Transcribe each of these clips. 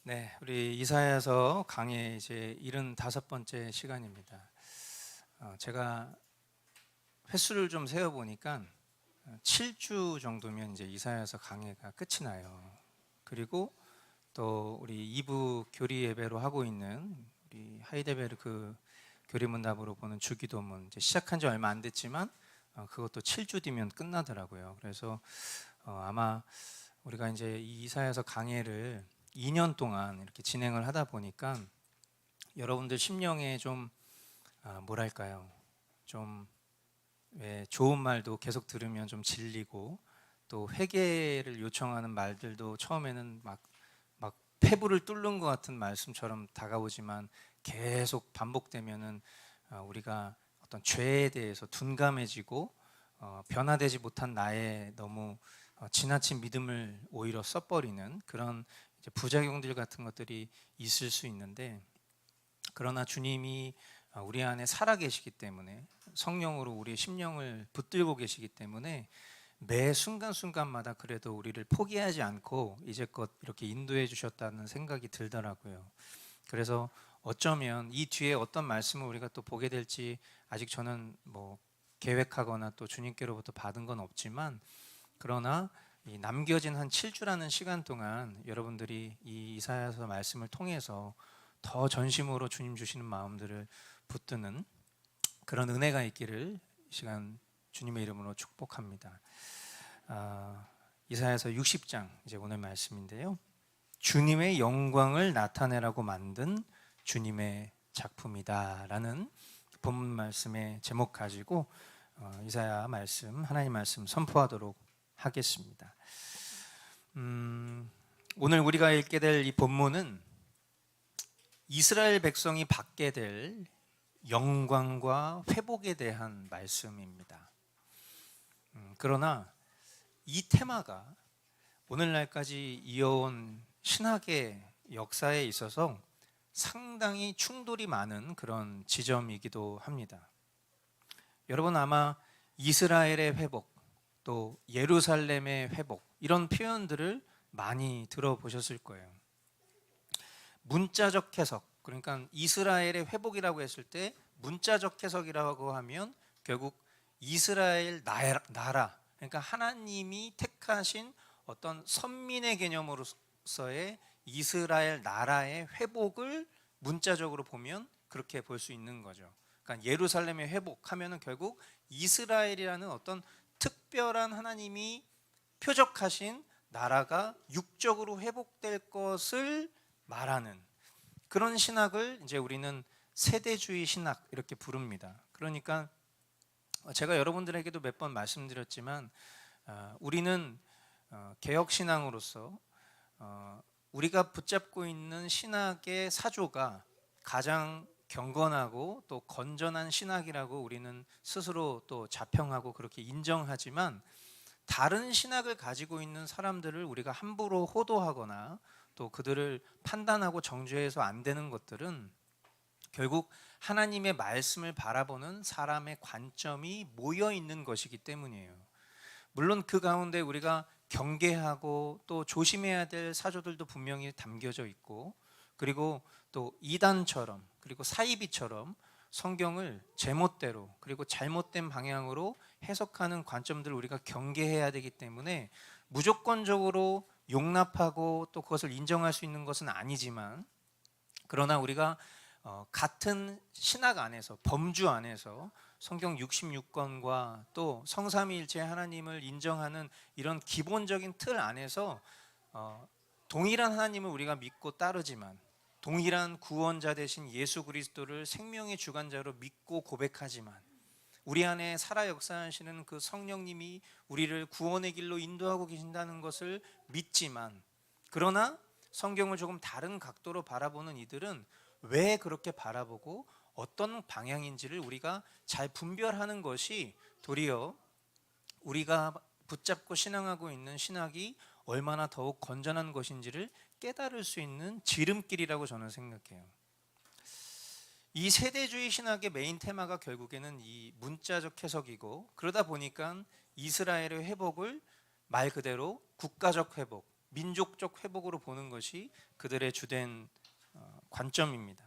네, 우리 이사야서 강의 이제 75번째 시간입니다. 제가 횟수를 좀 세어 보니까 7주 정도면 이제 이사야서 강의가 끝이 나요. 그리고 또 우리 2부 교리 예배로 하고 있는 우리 하이데베르크 교리문답으로 보는 주기도문 이제 시작한 지 얼마 안 됐지만 그것도 7주 뒤면 끝나더라고요. 그래서 아마 우리가 이제 이 이사야서 강의를 2년 동안 이렇게 진행을 하다 보니까 여러분들 심령에 좀 뭐랄까요, 좀 왜 좋은 말도 계속 들으면 좀 질리고, 또 회개를 요청하는 말들도 처음에는 막 폐부를 뚫는 것 같은 말씀처럼 다가오지만 계속 반복되면은 우리가 어떤 죄에 대해서 둔감해지고 변화되지 못한 나의 너무 지나친 믿음을 오히려 써버리는 그런 이제 부작용들 같은 것들이 있을 수 있는데, 그러나 주님이 우리 안에 살아 계시기 때문에, 성령으로 우리의 심령을 붙들고 계시기 때문에 매 순간순간마다 그래도 우리를 포기하지 않고 이제껏 이렇게 인도해 주셨다는 생각이 들더라고요. 그래서 어쩌면 이 뒤에 어떤 말씀을 우리가 또 보게 될지 아직 저는 뭐 계획하거나 또 주님께로부터 받은 건 없지만, 그러나 이 남겨진 한 7주라는 시간 동안 여러분들이 이 이사야서 말씀을 통해서 더 전심으로 주님 주시는 마음들을 붙드는 그런 은혜가 있기를 이 시간 주님의 이름으로 축복합니다. 이사야서 60장 이제 오늘 말씀인데요, 주님의 영광을 나타내라고 만든 주님의 작품이다 라는 본문 말씀의 제목 가지고 이사야 말씀, 하나님 말씀 선포하도록 하겠습니다. 오늘 우리가 읽게 될 이 본문은 이스라엘 백성이 받게 될 영광과 회복에 대한 말씀입니다. 그러나 이 테마가 오늘날까지 이어온 신학의 역사에 있어서 상당히 충돌이 많은 그런 지점이기도 합니다. 여러분 아마 이스라엘의 회복, 또 예루살렘의 회복, 이런 표현들을 많이 들어보셨을 거예요. 문자적 해석, 그러니까 이스라엘의 회복이라고 했을 때 문자적 해석이라고 하면 결국 이스라엘 나라, 그러니까 하나님이 택하신 어떤 선민의 개념으로서의 이스라엘 나라의 회복을 문자적으로 보면 그렇게 볼 수 있는 거죠. 그러니까 예루살렘의 회복하면은 결국 이스라엘이라는 어떤 특별한 하나님이 표적하신 나라가 육적으로 회복될 것을 말하는 그런 신학을 이제 우리는 세대주의 신학 이렇게 부릅니다. 그러니까 제가 여러분들에게도 몇 번 말씀드렸지만 우리는 개혁신앙으로서 우리가 붙잡고 있는 신학의 사조가 가장 경건하고 또 건전한 신학이라고 우리는 스스로 또 자평하고 그렇게 인정하지만, 다른 신학을 가지고 있는 사람들을 우리가 함부로 호도하거나 또 그들을 판단하고 정죄해서 안 되는 것들은 결국 하나님의 말씀을 바라보는 사람의 관점이 모여 있는 것이기 때문이에요. 물론 그 가운데 우리가 경계하고 또 조심해야 될 사조들도 분명히 담겨져 있고, 그리고 또 이단처럼 그리고 사이비처럼 성경을 제멋대로 그리고 잘못된 방향으로 해석하는 관점들을 우리가 경계해야 되기 때문에 무조건적으로 용납하고 또 그것을 인정할 수 있는 것은 아니지만, 그러나 우리가 같은 신학 안에서, 범주 안에서 성경 66권과 또 성삼위일체 하나님을 인정하는 이런 기본적인 틀 안에서 동일한 하나님을 우리가 믿고 따르지만, 동일한 구원자 되신 예수 그리스도를 생명의 주관자로 믿고 고백하지만, 우리 안에 살아 역사하시는 그 성령님이 우리를 구원의 길로 인도하고 계신다는 것을 믿지만, 그러나 성경을 조금 다른 각도로 바라보는 이들은 왜 그렇게 바라보고 어떤 방향인지를 우리가 잘 분별하는 것이 도리어 우리가 붙잡고 신앙하고 있는 신학이 얼마나 더욱 건전한 것인지를 깨달을 수 있는 지름길이라고 저는 생각해요. 이 세대주의 신학의 메인 테마가 결국에는 이 문자적 해석이고, 그러다 보니까 이스라엘의 회복을 말 그대로 국가적 회복, 민족적 회복으로 보는 것이 그들의 주된 관점입니다.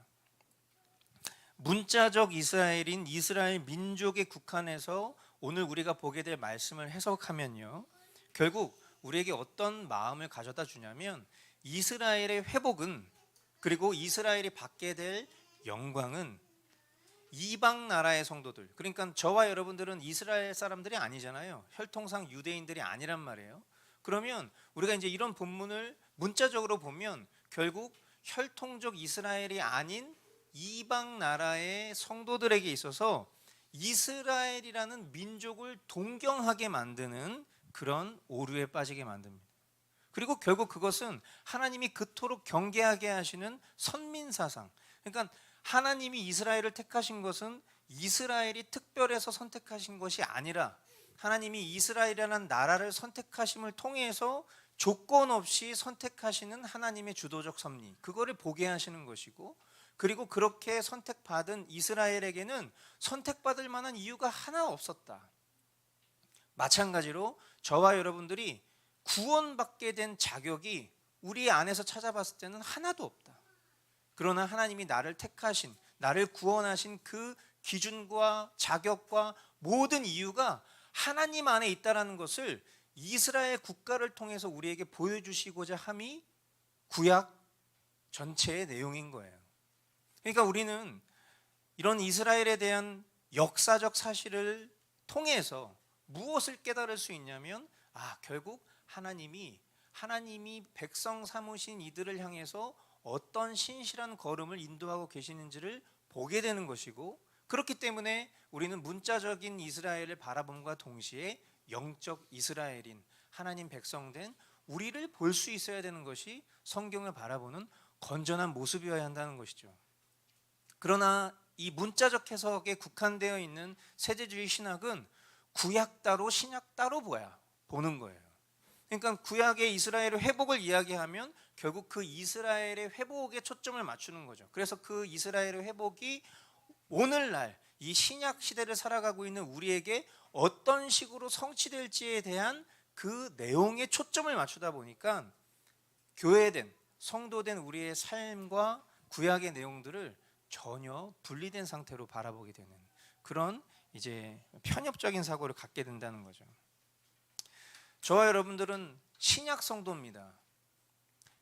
문자적 이스라엘인 이스라엘 민족에 국한해서 오늘 우리가 보게 될 말씀을 해석하면요, 결국 우리에게 어떤 마음을 가져다 주냐면 이스라엘의 회복은, 그리고 이스라엘이 받게 될 영광은 이방 나라의 성도들, 그러니까 저와 여러분들은 이스라엘 사람들이 아니잖아요. 혈통상 유대인들이 아니란 말이에요. 그러면 우리가 이제 이런 본문을 문자적으로 보면 결국 혈통적 이스라엘이 아닌 이방 나라의 성도들에게 있어서 이스라엘이라는 민족을 동경하게 만드는 그런 오류에 빠지게 만듭니다. 그리고 결국 그것은 하나님이 그토록 경계하게 하시는 선민사상, 그러니까 하나님이 이스라엘을 택하신 것은 이스라엘이 특별해서 선택하신 것이 아니라 하나님이 이스라엘이라는 나라를 선택하심을 통해서 조건 없이 선택하시는 하나님의 주도적 섭리, 그거를 보게 하시는 것이고, 그리고 그렇게 선택받은 이스라엘에게는 선택받을 만한 이유가 하나 없었다. 마찬가지로 저와 여러분들이 구원받게 된 자격이 우리 안에서 찾아봤을 때는 하나도 없다. 그러나 하나님이 나를 택하신, 나를 구원하신 그 기준과 자격과 모든 이유가 하나님 안에 있다는 것을 이스라엘 국가를 통해서 우리에게 보여주시고자 함이 구약 전체의 내용인 거예요. 그러니까 우리는 이런 이스라엘에 대한 역사적 사실을 통해서 무엇을 깨달을 수 있냐면, 결국 하나님이 백성 삼으신 이들을 향해서 어떤 신실한 걸음을 인도하고 계시는지를 보게 되는 것이고, 그렇기 때문에 우리는 문자적인 이스라엘을 바라봄과 동시에 영적 이스라엘인 하나님 백성된 우리를 볼 수 있어야 되는 것이 성경을 바라보는 건전한 모습이어야 한다는 것이죠. 그러나 이 문자적 해석에 국한되어 있는 세대주의 신학은 구약 따로 신약 따로 보는 거예요. 그러니까 구약의 이스라엘의 회복을 이야기하면 결국 그 이스라엘의 회복에 초점을 맞추는 거죠. 그래서 그 이스라엘의 회복이 오늘날 이 신약 시대를 살아가고 있는 우리에게 어떤 식으로 성취될지에 대한 그 내용에 초점을 맞추다 보니까 교회된, 성도된 우리의 삶과 구약의 내용들을 전혀 분리된 상태로 바라보게 되는 그런 이제 편협적인 사고를 갖게 된다는 거죠. 저와 여러분들은 신약 성도입니다.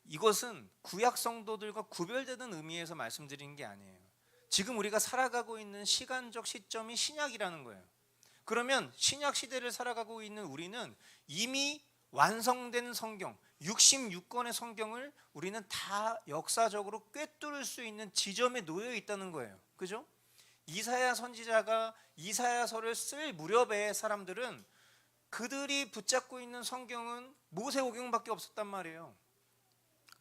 이것은 구약 성도들과 구별되는 의미에서 말씀드리는 게 아니에요. 지금 우리가 살아가고 있는 시간적 시점이 신약이라는 거예요. 그러면 신약 시대를 살아가고 있는 우리는 이미 완성된 성경, 66권의 성경을 우리는 다 역사적으로 꿰뚫을 수 있는 지점에 놓여 있다는 거예요. 그죠? 이사야 선지자가 이사야서를 쓸 무렵의 사람들은 그들이 붙잡고 있는 성경은 모세오경밖에 없었단 말이에요.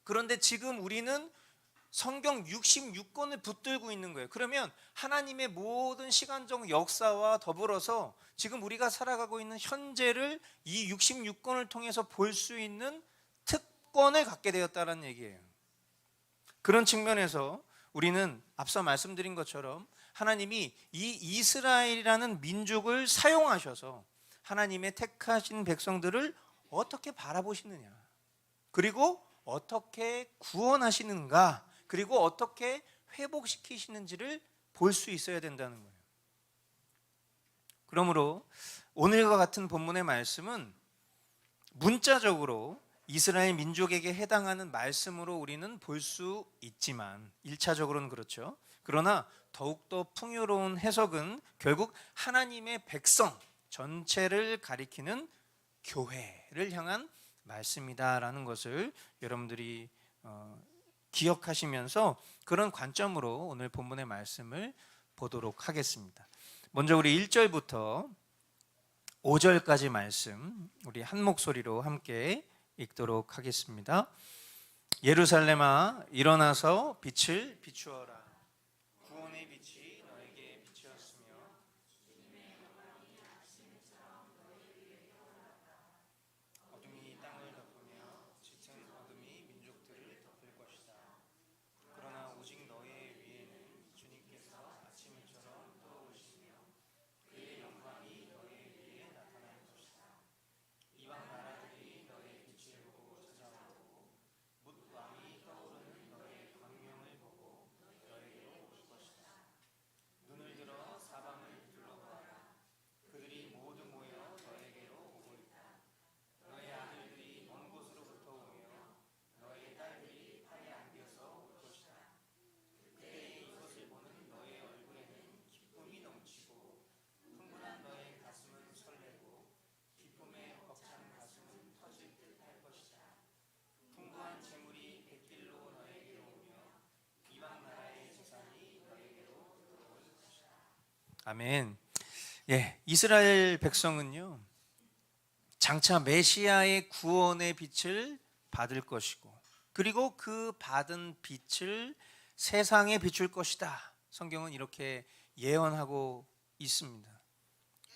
그런데 지금 우리는 성경 66권을 붙들고 있는 거예요. 그러면 하나님의 모든 시간적 역사와 더불어서 지금 우리가 살아가고 있는 현재를 이 66권을 통해서 볼 수 있는 특권을 갖게 되었다는 얘기예요. 그런 측면에서 우리는 앞서 말씀드린 것처럼 하나님이 이 이스라엘이라는 민족을 사용하셔서 하나님의 택하신 백성들을 어떻게 바라보시느냐, 그리고 어떻게 구원하시는가, 그리고 어떻게 회복시키시는지를 볼 수 있어야 된다는 거예요. 그러므로 오늘과 같은 본문의 말씀은 문자적으로 이스라엘 민족에게 해당하는 말씀으로 우리는 볼 수 있지만 1차적으로는 그렇죠. 그러나 더욱더 풍요로운 해석은 결국 하나님의 백성 전체를 가리키는 교회를 향한 말씀이다라는 것을 여러분들이 기억하시면서 그런 관점으로 오늘 본문의 말씀을 보도록 하겠습니다. 먼저 우리 1절부터 5절까지 말씀 우리 한 목소리로 함께 읽도록 하겠습니다. 예루살렘아 일어나서 빛을 비추어라. 구원의 빛이 너에게 비추었으며 어둠이 땅을 덮으며 짙은 어둠이 민족들을 덮을 것이다. 그러나 오직 너의 위에는 주님께서 아침처럼 떠오르시며 그의 영광이 너의 위에 나타날 것이다. 이방 나라들이 너의 빛을 보고 찾아오고 아멘. 예, 이스라엘 백성은요, 장차 메시아의 구원의 빛을 받을 것이고, 그리고 그 받은 빛을 세상에 비출 것이다. 성경은 이렇게 예언하고 있습니다.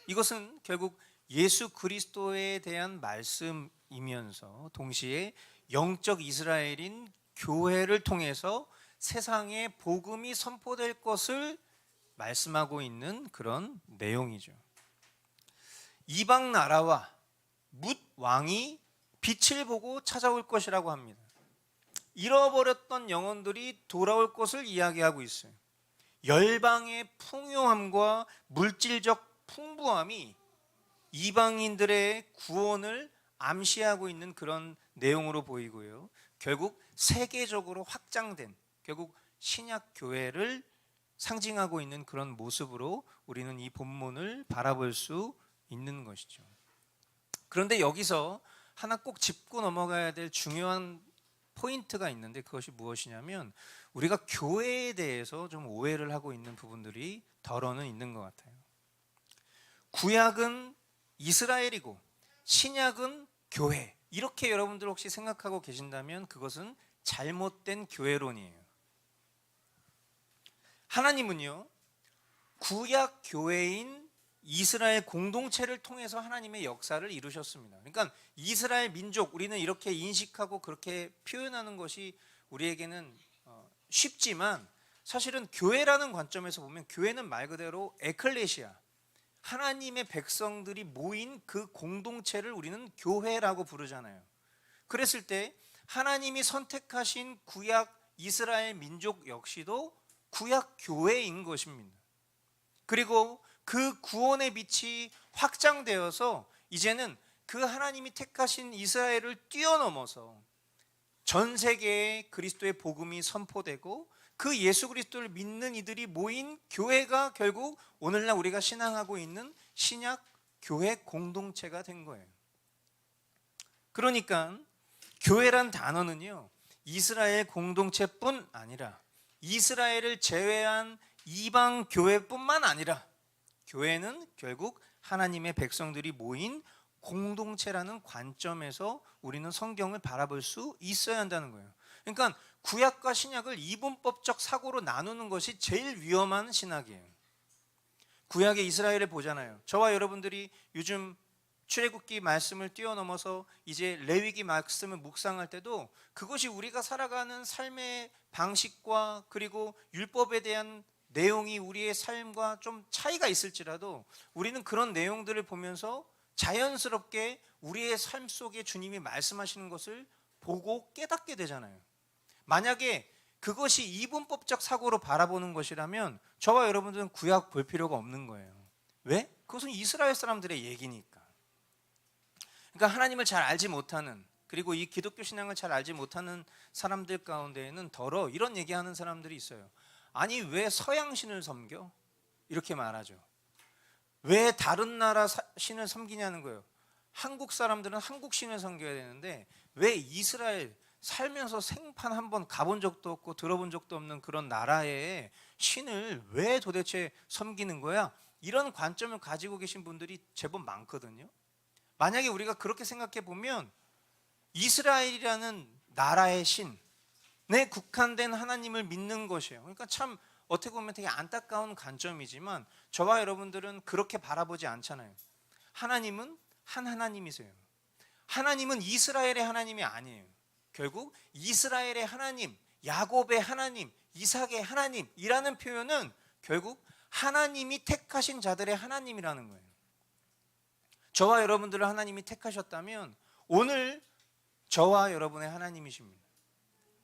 이것은 결국 예수 그리스도에 대한 말씀이면서 동시에 영적 이스라엘인 교회를 통해서 세상에 복음이 선포될 것을 말씀하고 있는 그런 내용이죠. 이방 나라와 뭇 왕이 빛을 보고 찾아올 것이라고 합니다. 잃어버렸던 영혼들이 돌아올 것을 이야기하고 있어요. 열방의 풍요함과 물질적 풍부함이 이방인들의 구원을 암시하고 있는 그런 내용으로 보이고요. 결국 세계적으로 확장된, 결국 신약 교회를 상징하고 있는 그런 모습으로 우리는 이 본문을 바라볼 수 있는 것이죠. 그런데 여기서 하나 꼭 짚고 넘어가야 될 중요한 포인트가 있는데, 그것이 무엇이냐면 우리가 교회에 대해서 좀 오해를 하고 있는 부분들이 덜어는 있는 것 같아요. 구약은 이스라엘이고 신약은 교회, 이렇게 여러분들 혹시 생각하고 계신다면 그것은 잘못된 교회론이에요. 하나님은요, 구약 교회인 이스라엘 공동체를 통해서 하나님의 역사를 이루셨습니다. 그러니까 이스라엘 민족, 우리는 이렇게 인식하고 그렇게 표현하는 것이 우리에게는 쉽지만, 사실은 교회라는 관점에서 보면 교회는 말 그대로 에클레시아, 하나님의 백성들이 모인 그 공동체를 우리는 교회라고 부르잖아요. 그랬을 때 하나님이 선택하신 구약 이스라엘 민족 역시도 구약 교회인 것입니다. 그리고 그 구원의 빛이 확장되어서 이제는 그 하나님이 택하신 이스라엘을 뛰어넘어서 전 세계에 그리스도의 복음이 선포되고 그 예수 그리스도를 믿는 이들이 모인 교회가 결국 오늘날 우리가 신앙하고 있는 신약 교회 공동체가 된 거예요. 그러니까 교회란 단어는요, 이스라엘 공동체뿐 아니라 이스라엘을 제외한 이방 교회뿐만 아니라 교회는 결국 하나님의 백성들이 모인 공동체라는 관점에서 우리는 성경을 바라볼 수 있어야 한다는 거예요. 그러니까 구약과 신약을 이분법적 사고로 나누는 것이 제일 위험한 신학이에요. 구약의 이스라엘을 보잖아요. 저와 여러분들이 요즘 출애굽기 말씀을 뛰어넘어서 이제 레위기 말씀을 묵상할 때도 그것이 우리가 살아가는 삶의 방식과 그리고 율법에 대한 내용이 우리의 삶과 좀 차이가 있을지라도 우리는 그런 내용들을 보면서 자연스럽게 우리의 삶 속에 주님이 말씀하시는 것을 보고 깨닫게 되잖아요. 만약에 그것이 이분법적 사고로 바라보는 것이라면 저와 여러분들은 구약 볼 필요가 없는 거예요. 왜? 그것은 이스라엘 사람들의 얘기니까. 그러니까 하나님을 잘 알지 못하는, 그리고 이 기독교 신앙을 잘 알지 못하는 사람들 가운데에는 더러 이런 얘기하는 사람들이 있어요. 아니 왜 서양신을 섬겨? 이렇게 말하죠. 왜 다른 나라 신을 섬기냐는 거예요. 한국 사람들은 한국 신을 섬겨야 되는데 왜 이스라엘, 살면서 생판 한번 가본 적도 없고 들어본 적도 없는 그런 나라의 신을 왜 도대체 섬기는 거야? 이런 관점을 가지고 계신 분들이 제법 많거든요. 만약에 우리가 그렇게 생각해 보면 이스라엘이라는 나라의 신에 국한된 하나님을 믿는 것이에요. 그러니까 참 어떻게 보면 되게 안타까운 관점이지만 저와 여러분들은 그렇게 바라보지 않잖아요. 하나님은 한 하나님이세요. 하나님은 이스라엘의 하나님이 아니에요. 결국 이스라엘의 하나님, 야곱의 하나님, 이삭의 하나님이라는 표현은 결국 하나님이 택하신 자들의 하나님이라는 거예요. 저와 여러분들을 하나님이 택하셨다면 오늘 저와 여러분의 하나님이십니다.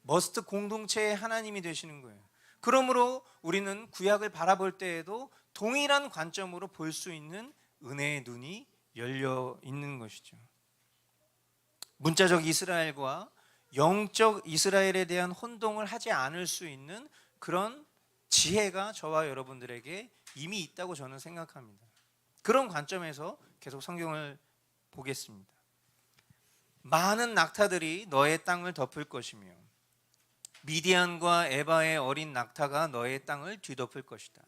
머스트 공동체의 하나님이 되시는 거예요. 그러므로 우리는 구약을 바라볼 때에도 동일한 관점으로 볼 수 있는 은혜의 눈이 열려 있는 것이죠. 문자적 이스라엘과 영적 이스라엘에 대한 혼동을 하지 않을 수 있는 그런 지혜가 저와 여러분들에게 이미 있다고 저는 생각합니다. 그런 관점에서 계속 성경을 보겠습니다. 많은 낙타들이 너의 땅을 덮을 것이며 미디안과 에바의 어린 낙타가 너의 땅을 뒤덮을 것이다.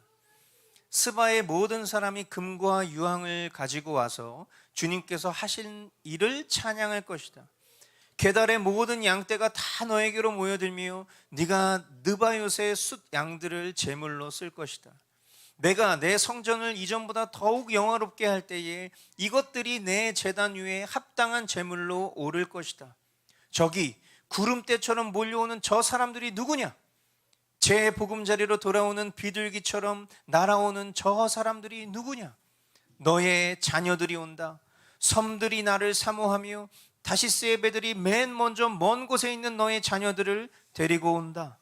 스바의 모든 사람이 금과 유황을 가지고 와서 주님께서 하신 일을 찬양할 것이다. 게달의 모든 양떼가 다 너에게로 모여들며 네가 느바요새 숫 양들을 제물로 쓸 것이다. 내가 내 성전을 이전보다 더욱 영화롭게 할 때에 이것들이 내 제단 위에 합당한 제물로 오를 것이다. 저기 구름대처럼 몰려오는 저 사람들이 누구냐? 제 보금자리로 돌아오는 비둘기처럼 날아오는 저 사람들이 누구냐? 너의 자녀들이 온다. 섬들이 나를 사모하며 다시스의 배들이 맨 먼저 먼 곳에 있는 너의 자녀들을 데리고 온다.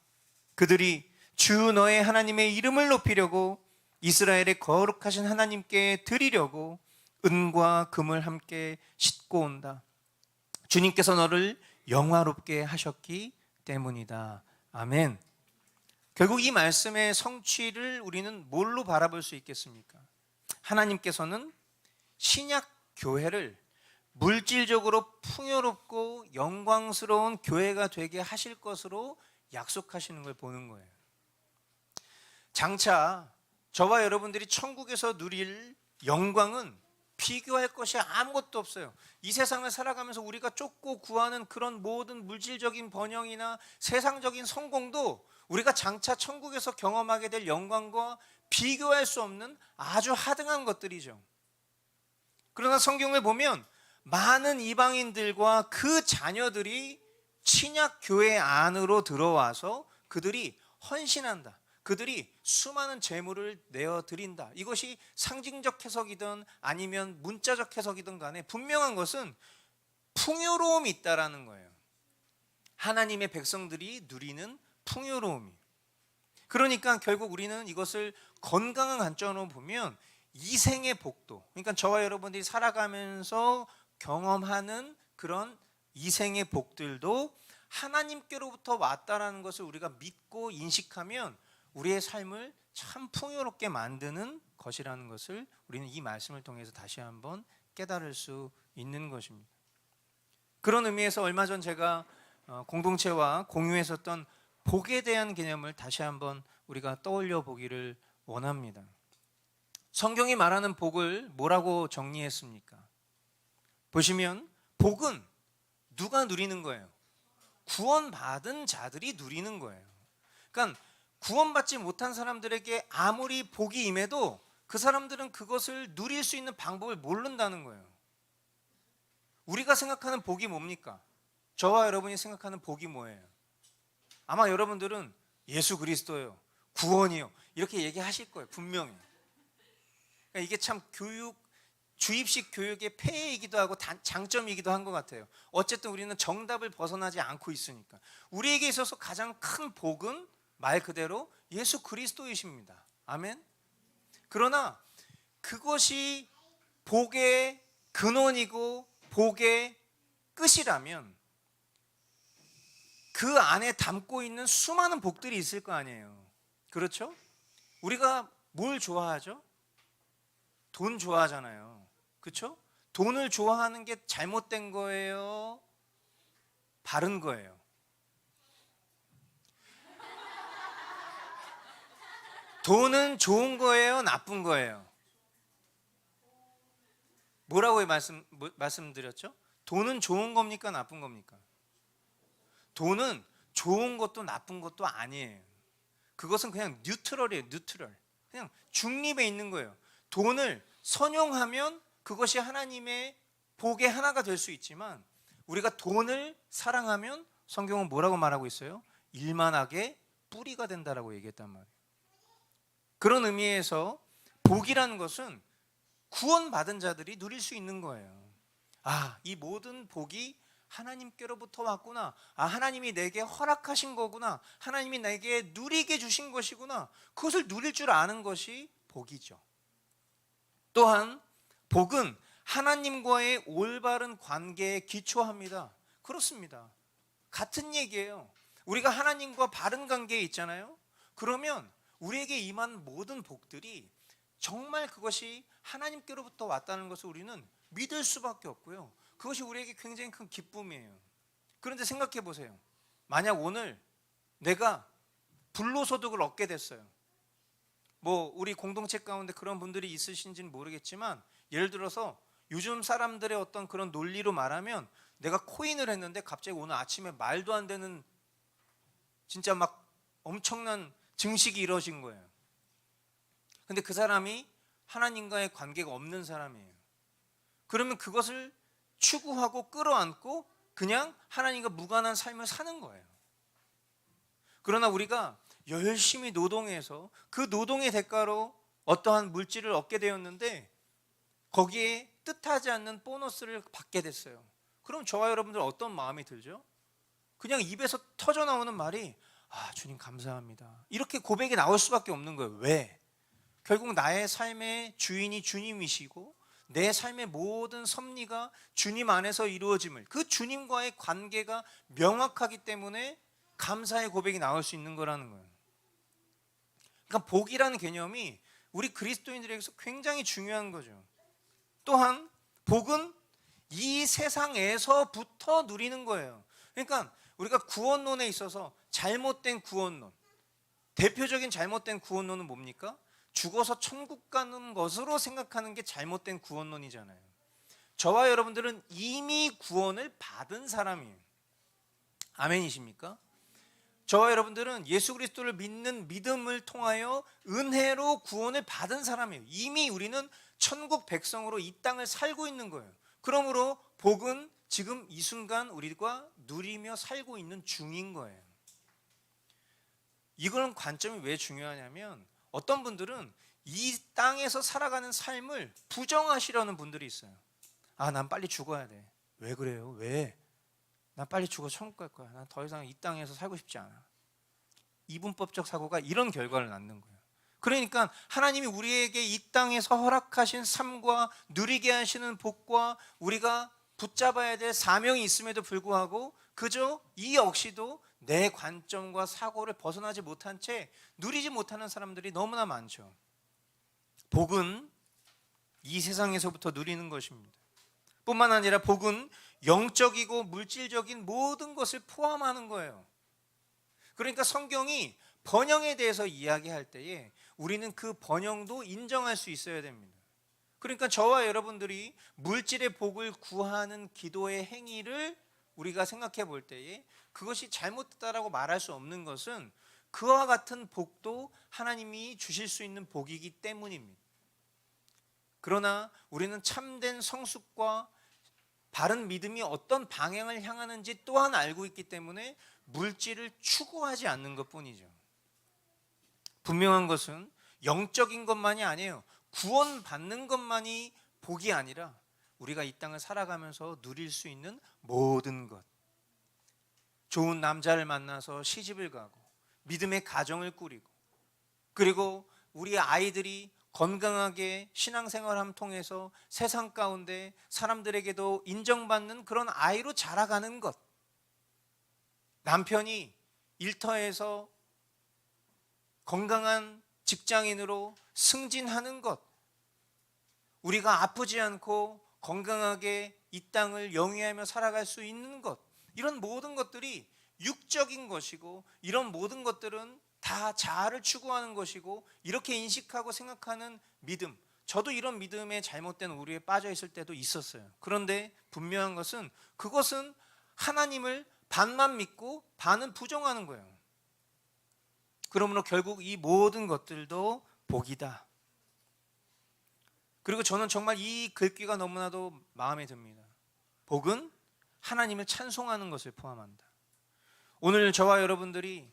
그들이 주 너의 하나님의 이름을 높이려고 이스라엘의 거룩하신 하나님께 드리려고 은과 금을 함께 싣고 온다. 주님께서 너를 영화롭게 하셨기 때문이다. 아멘. 결국 이 말씀의 성취를 우리는 뭘로 바라볼 수 있겠습니까? 하나님께서는 신약 교회를 물질적으로 풍요롭고 영광스러운 교회가 되게 하실 것으로 약속하시는 걸 보는 거예요. 장차 저와 여러분들이 천국에서 누릴 영광은 비교할 것이 아무것도 없어요. 이 세상을 살아가면서 우리가 쫓고 구하는 그런 모든 물질적인 번영이나 세상적인 성공도 우리가 장차 천국에서 경험하게 될 영광과 비교할 수 없는 아주 하등한 것들이죠. 그러나 성경을 보면 많은 이방인들과 그 자녀들이 신약 교회 안으로 들어와서 그들이 헌신한다. 그들이 수많은 재물을 내어드린다. 이것이 상징적 해석이든 아니면 문자적 해석이든 간에 분명한 것은 풍요로움이 있다라는 거예요. 하나님의 백성들이 누리는 풍요로움이. 그러니까 결국 우리는 이것을 건강한 관점으로 보면 이생의 복도, 그러니까 저와 여러분들이 살아가면서 경험하는 그런 이생의 복들도 하나님께로부터 왔다라는 것을 우리가 믿고 인식하면 우리의 삶을 참 풍요롭게 만드는 것이라는 것을 우리는 이 말씀을 통해서 다시 한번 깨달을 수 있는 것입니다. 그런 의미에서 얼마 전 제가 공동체와 공유했었던 복에 대한 개념을 다시 한번 우리가 떠올려 보기를 원합니다. 성경이 말하는 복을 뭐라고 정리했습니까? 보시면 복은 누가 누리는 거예요? 구원받은 자들이 누리는 거예요. 그러니까 구원받지 못한 사람들에게 아무리 복이 임해도 그 사람들은 그것을 누릴 수 있는 방법을 모른다는 거예요. 우리가 생각하는 복이 뭡니까? 저와 여러분이 생각하는 복이 뭐예요? 아마 여러분들은 예수 그리스도예요, 구원이요, 이렇게 얘기하실 거예요, 분명히. 그러니까 이게 참 주입식 교육의 폐해이기도 하고 장점이기도 한 것 같아요. 어쨌든 우리는 정답을 벗어나지 않고 있으니까. 우리에게 있어서 가장 큰 복은 말 그대로 예수 그리스도이십니다. 아멘. 그러나 그것이 복의 근원이고 복의 끝이라면 그 안에 담고 있는 수많은 복들이 있을 거 아니에요. 그렇죠? 우리가 뭘 좋아하죠? 돈 좋아하잖아요. 그렇죠? 돈을 좋아하는 게 잘못된 거예요? 바른 거예요? 돈은 좋은 거예요? 나쁜 거예요? 뭐라고 말씀드렸죠? 돈은 좋은 겁니까? 나쁜 겁니까? 돈은 좋은 것도 나쁜 것도 아니에요. 그것은 그냥 뉴트럴이에요. 뉴트럴. 그냥 중립에 있는 거예요. 돈을 선용하면 그것이 하나님의 복의 하나가 될 수 있지만 우리가 돈을 사랑하면 성경은 뭐라고 말하고 있어요? 일만하게 뿌리가 된다라고 얘기했단 말이에요. 그런 의미에서 복이라는 것은 구원받은 자들이 누릴 수 있는 거예요. 아, 이 모든 복이 하나님께로부터 왔구나. 아, 하나님이 내게 허락하신 거구나. 하나님이 내게 누리게 주신 것이구나. 그것을 누릴 줄 아는 것이 복이죠. 또한 복은 하나님과의 올바른 관계에 기초합니다. 그렇습니다. 같은 얘기예요. 우리가 하나님과 바른 관계에 있잖아요. 그러면 우리에게 임한 모든 복들이 정말 그것이 하나님께로부터 왔다는 것을 우리는 믿을 수밖에 없고요. 그것이 우리에게 굉장히 큰 기쁨이에요. 그런데 생각해 보세요. 만약 오늘 내가 불로소득을 얻게 됐어요. 뭐 우리 공동체 가운데 그런 분들이 있으신지는 모르겠지만, 예를 들어서 요즘 사람들의 어떤 그런 논리로 말하면, 내가 코인을 했는데 갑자기 오늘 아침에 말도 안 되는 진짜 막 엄청난 증식이 이루어진 거예요. 근데 그 사람이 하나님과의 관계가 없는 사람이에요. 그러면 그것을 추구하고 끌어안고 그냥 하나님과 무관한 삶을 사는 거예요. 그러나 우리가 열심히 노동해서 그 노동의 대가로 어떠한 물질을 얻게 되었는데 거기에 뜻하지 않는 보너스를 받게 됐어요. 그럼 저와 여러분들 어떤 마음이 들죠? 그냥 입에서 터져 나오는 말이 주님 감사합니다, 이렇게 고백이 나올 수밖에 없는 거예요. 왜? 결국 나의 삶의 주인이 주님이시고 내 삶의 모든 섭리가 주님 안에서 이루어짐을, 그 주님과의 관계가 명확하기 때문에 감사의 고백이 나올 수 있는 거라는 거예요. 그러니까 복이라는 개념이 우리 그리스도인들에게서 굉장히 중요한 거죠. 또한 복은 이 세상에서부터 누리는 거예요. 그러니까 우리가 구원론에 있어서 잘못된 구원론, 대표적인 잘못된 구원론은 뭡니까? 죽어서 천국 가는 것으로 생각하는 게 잘못된 구원론이잖아요. 저와 여러분들은 이미 구원을 받은 사람이에요. 아멘이십니까? 저와 여러분들은 예수 그리스도를 믿는 믿음을 통하여 은혜로 구원을 받은 사람이에요. 이미 우리는 천국 백성으로 이 땅을 살고 있는 거예요. 그러므로 복은 지금 이 순간 우리가 누리며 살고 있는 중인 거예요. 이런 관점이 왜 중요하냐면, 어떤 분들은 이 땅에서 살아가는 삶을 부정하시려는 분들이 있어요. 난 빨리 죽어야 돼. 왜 그래요? 왜? 난 빨리 죽어 천국 갈 거야. 난 더 이상 이 땅에서 살고 싶지 않아. 이분법적 사고가 이런 결과를 낳는 거예요. 그러니까 하나님이 우리에게 이 땅에서 허락하신 삶과 누리게 하시는 복과 우리가 붙잡아야 될 사명이 있음에도 불구하고 그저 이 역시도 내 관점과 사고를 벗어나지 못한 채 누리지 못하는 사람들이 너무나 많죠. 복은 이 세상에서부터 누리는 것입니다. 뿐만 아니라 복은 영적이고 물질적인 모든 것을 포함하는 거예요. 그러니까 성경이 번영에 대해서 이야기할 때에 우리는 그 번영도 인정할 수 있어야 됩니다. 그러니까 저와 여러분들이 물질의 복을 구하는 기도의 행위를 우리가 생각해 볼 때에 그것이 잘못됐다라고 말할 수 없는 것은 그와 같은 복도 하나님이 주실 수 있는 복이기 때문입니다. 그러나 우리는 참된 성숙과 바른 믿음이 어떤 방향을 향하는지 또한 알고 있기 때문에 물질을 추구하지 않는 것뿐이죠. 분명한 것은 영적인 것만이 아니에요. 구원받는 것만이 복이 아니라 우리가 이 땅을 살아가면서 누릴 수 있는 모든 것, 좋은 남자를 만나서 시집을 가고 믿음의 가정을 꾸리고, 그리고 우리 아이들이 건강하게 신앙생활함 통해서 세상 가운데 사람들에게도 인정받는 그런 아이로 자라가는 것, 남편이 일터에서 건강한 직장인으로 승진하는 것, 우리가 아프지 않고 건강하게 이 땅을 영위하며 살아갈 수 있는 것, 이런 모든 것들이 육적인 것이고 이런 모든 것들은 다 자아를 추구하는 것이고 이렇게 인식하고 생각하는 믿음, 저도 이런 믿음에 잘못된 오류에 빠져 있을 때도 있었어요. 그런데 분명한 것은 그것은 하나님을 반만 믿고 반은 부정하는 거예요. 그러므로 결국 이 모든 것들도 복이다. 그리고 저는 정말 이 글귀가 너무나도 마음에 듭니다. 복은 하나님을 찬송하는 것을 포함한다. 오늘 저와 여러분들이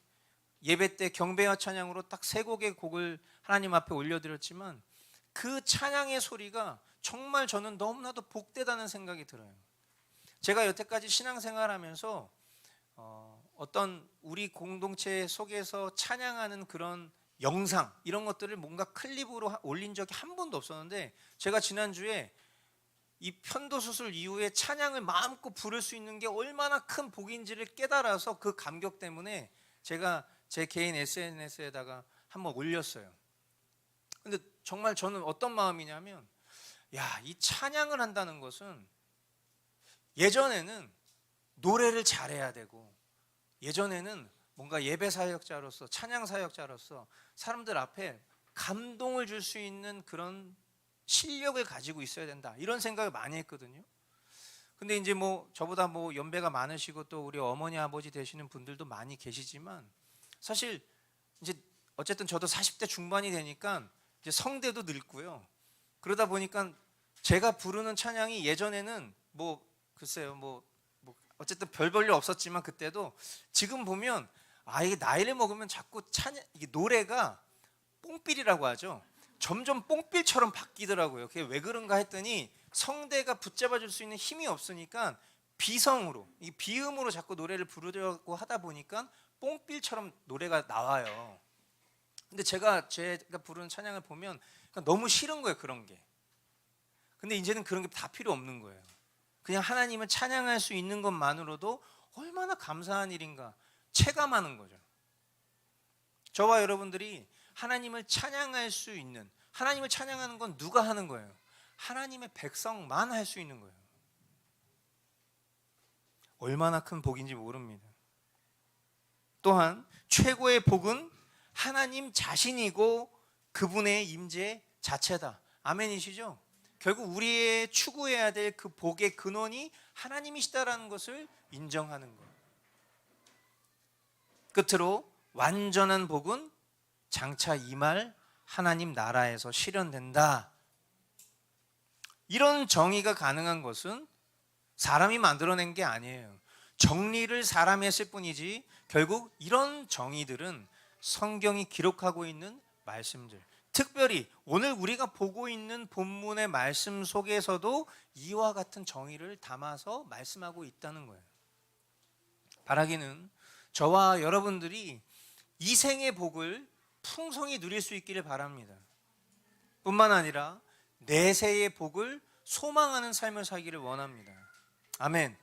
예배 때 경배와 찬양으로 딱 세 곡의 곡을 하나님 앞에 올려드렸지만 그 찬양의 소리가 정말 저는 너무나도 복되다는 생각이 들어요. 제가 여태까지 신앙생활하면서 어떤 우리 공동체 속에서 찬양하는 그런 영상, 이런 것들을 뭔가 클립으로 올린 적이 한 번도 없었는데, 제가 지난주에 이 편도 수술 이후에 찬양을 마음껏 부를 수 있는 게 얼마나 큰 복인지를 깨달아서 그 감격 때문에 제가 제 개인 SNS에다가 한번 올렸어요. 근데 정말 저는 어떤 마음이냐면, 이 찬양을 한다는 것은 예전에는 노래를 잘해야 되고, 예전에는 뭔가 예배 사역자로서 찬양 사역자로서 사람들 앞에 감동을 줄 수 있는 그런 실력을 가지고 있어야 된다, 이런 생각을 많이 했거든요. 근데 이제 뭐 저보다 뭐 연배가 많으시고 또 우리 어머니 아버지 되시는 분들도 많이 계시지만, 사실 이제 어쨌든 저도 40대 중반이 되니까 이제 성대도 늙고요. 그러다 보니까 제가 부르는 찬양이 예전에는 뭐 글쎄요, 뭐 어쨌든 별 볼일 없었지만, 그때도 지금 보면 이게 나이를 먹으면 자꾸 찬양, 이게 노래가 뽕필이라고 하죠. 점점 뽕필처럼 바뀌더라고요. 그게 왜 그런가 했더니 성대가 붙잡아 줄 수 있는 힘이 없으니까 비성으로, 이 비음으로 자꾸 노래를 부르려고 하다 보니까 뽕필처럼 노래가 나와요. 근데 제가 부르는 찬양을 보면 너무 싫은 거예요, 그런 게. 근데 이제는 그런 게 다 필요 없는 거예요. 그냥 하나님을 찬양할 수 있는 것만으로도 얼마나 감사한 일인가 체감하는 거죠. 저와 여러분들이 하나님을 찬양할 수 있는, 하나님을 찬양하는 건 누가 하는 거예요? 하나님의 백성만 할 수 있는 거예요. 얼마나 큰 복인지 모릅니다. 또한 최고의 복은 하나님 자신이고 그분의 임재 자체다. 아멘이시죠? 결국 우리의 추구해야 될 그 복의 근원이 하나님이시다라는 것을 인정하는 것. 끝으로 완전한 복은 장차 임할 하나님 나라에서 실현된다. 이런 정의가 가능한 것은 사람이 만들어낸 게 아니에요. 정리를 사람이 했을 뿐이지, 결국 이런 정의들은 성경이 기록하고 있는 말씀들, 특별히 오늘 우리가 보고 있는 본문의 말씀 속에서도 이와 같은 정의를 담아서 말씀하고 있다는 거예요. 바라기는 저와 여러분들이 이 생의 복을 풍성히 누릴 수 있기를 바랍니다. 뿐만 아니라 내세의 복을 소망하는 삶을 살기를 원합니다. 아멘.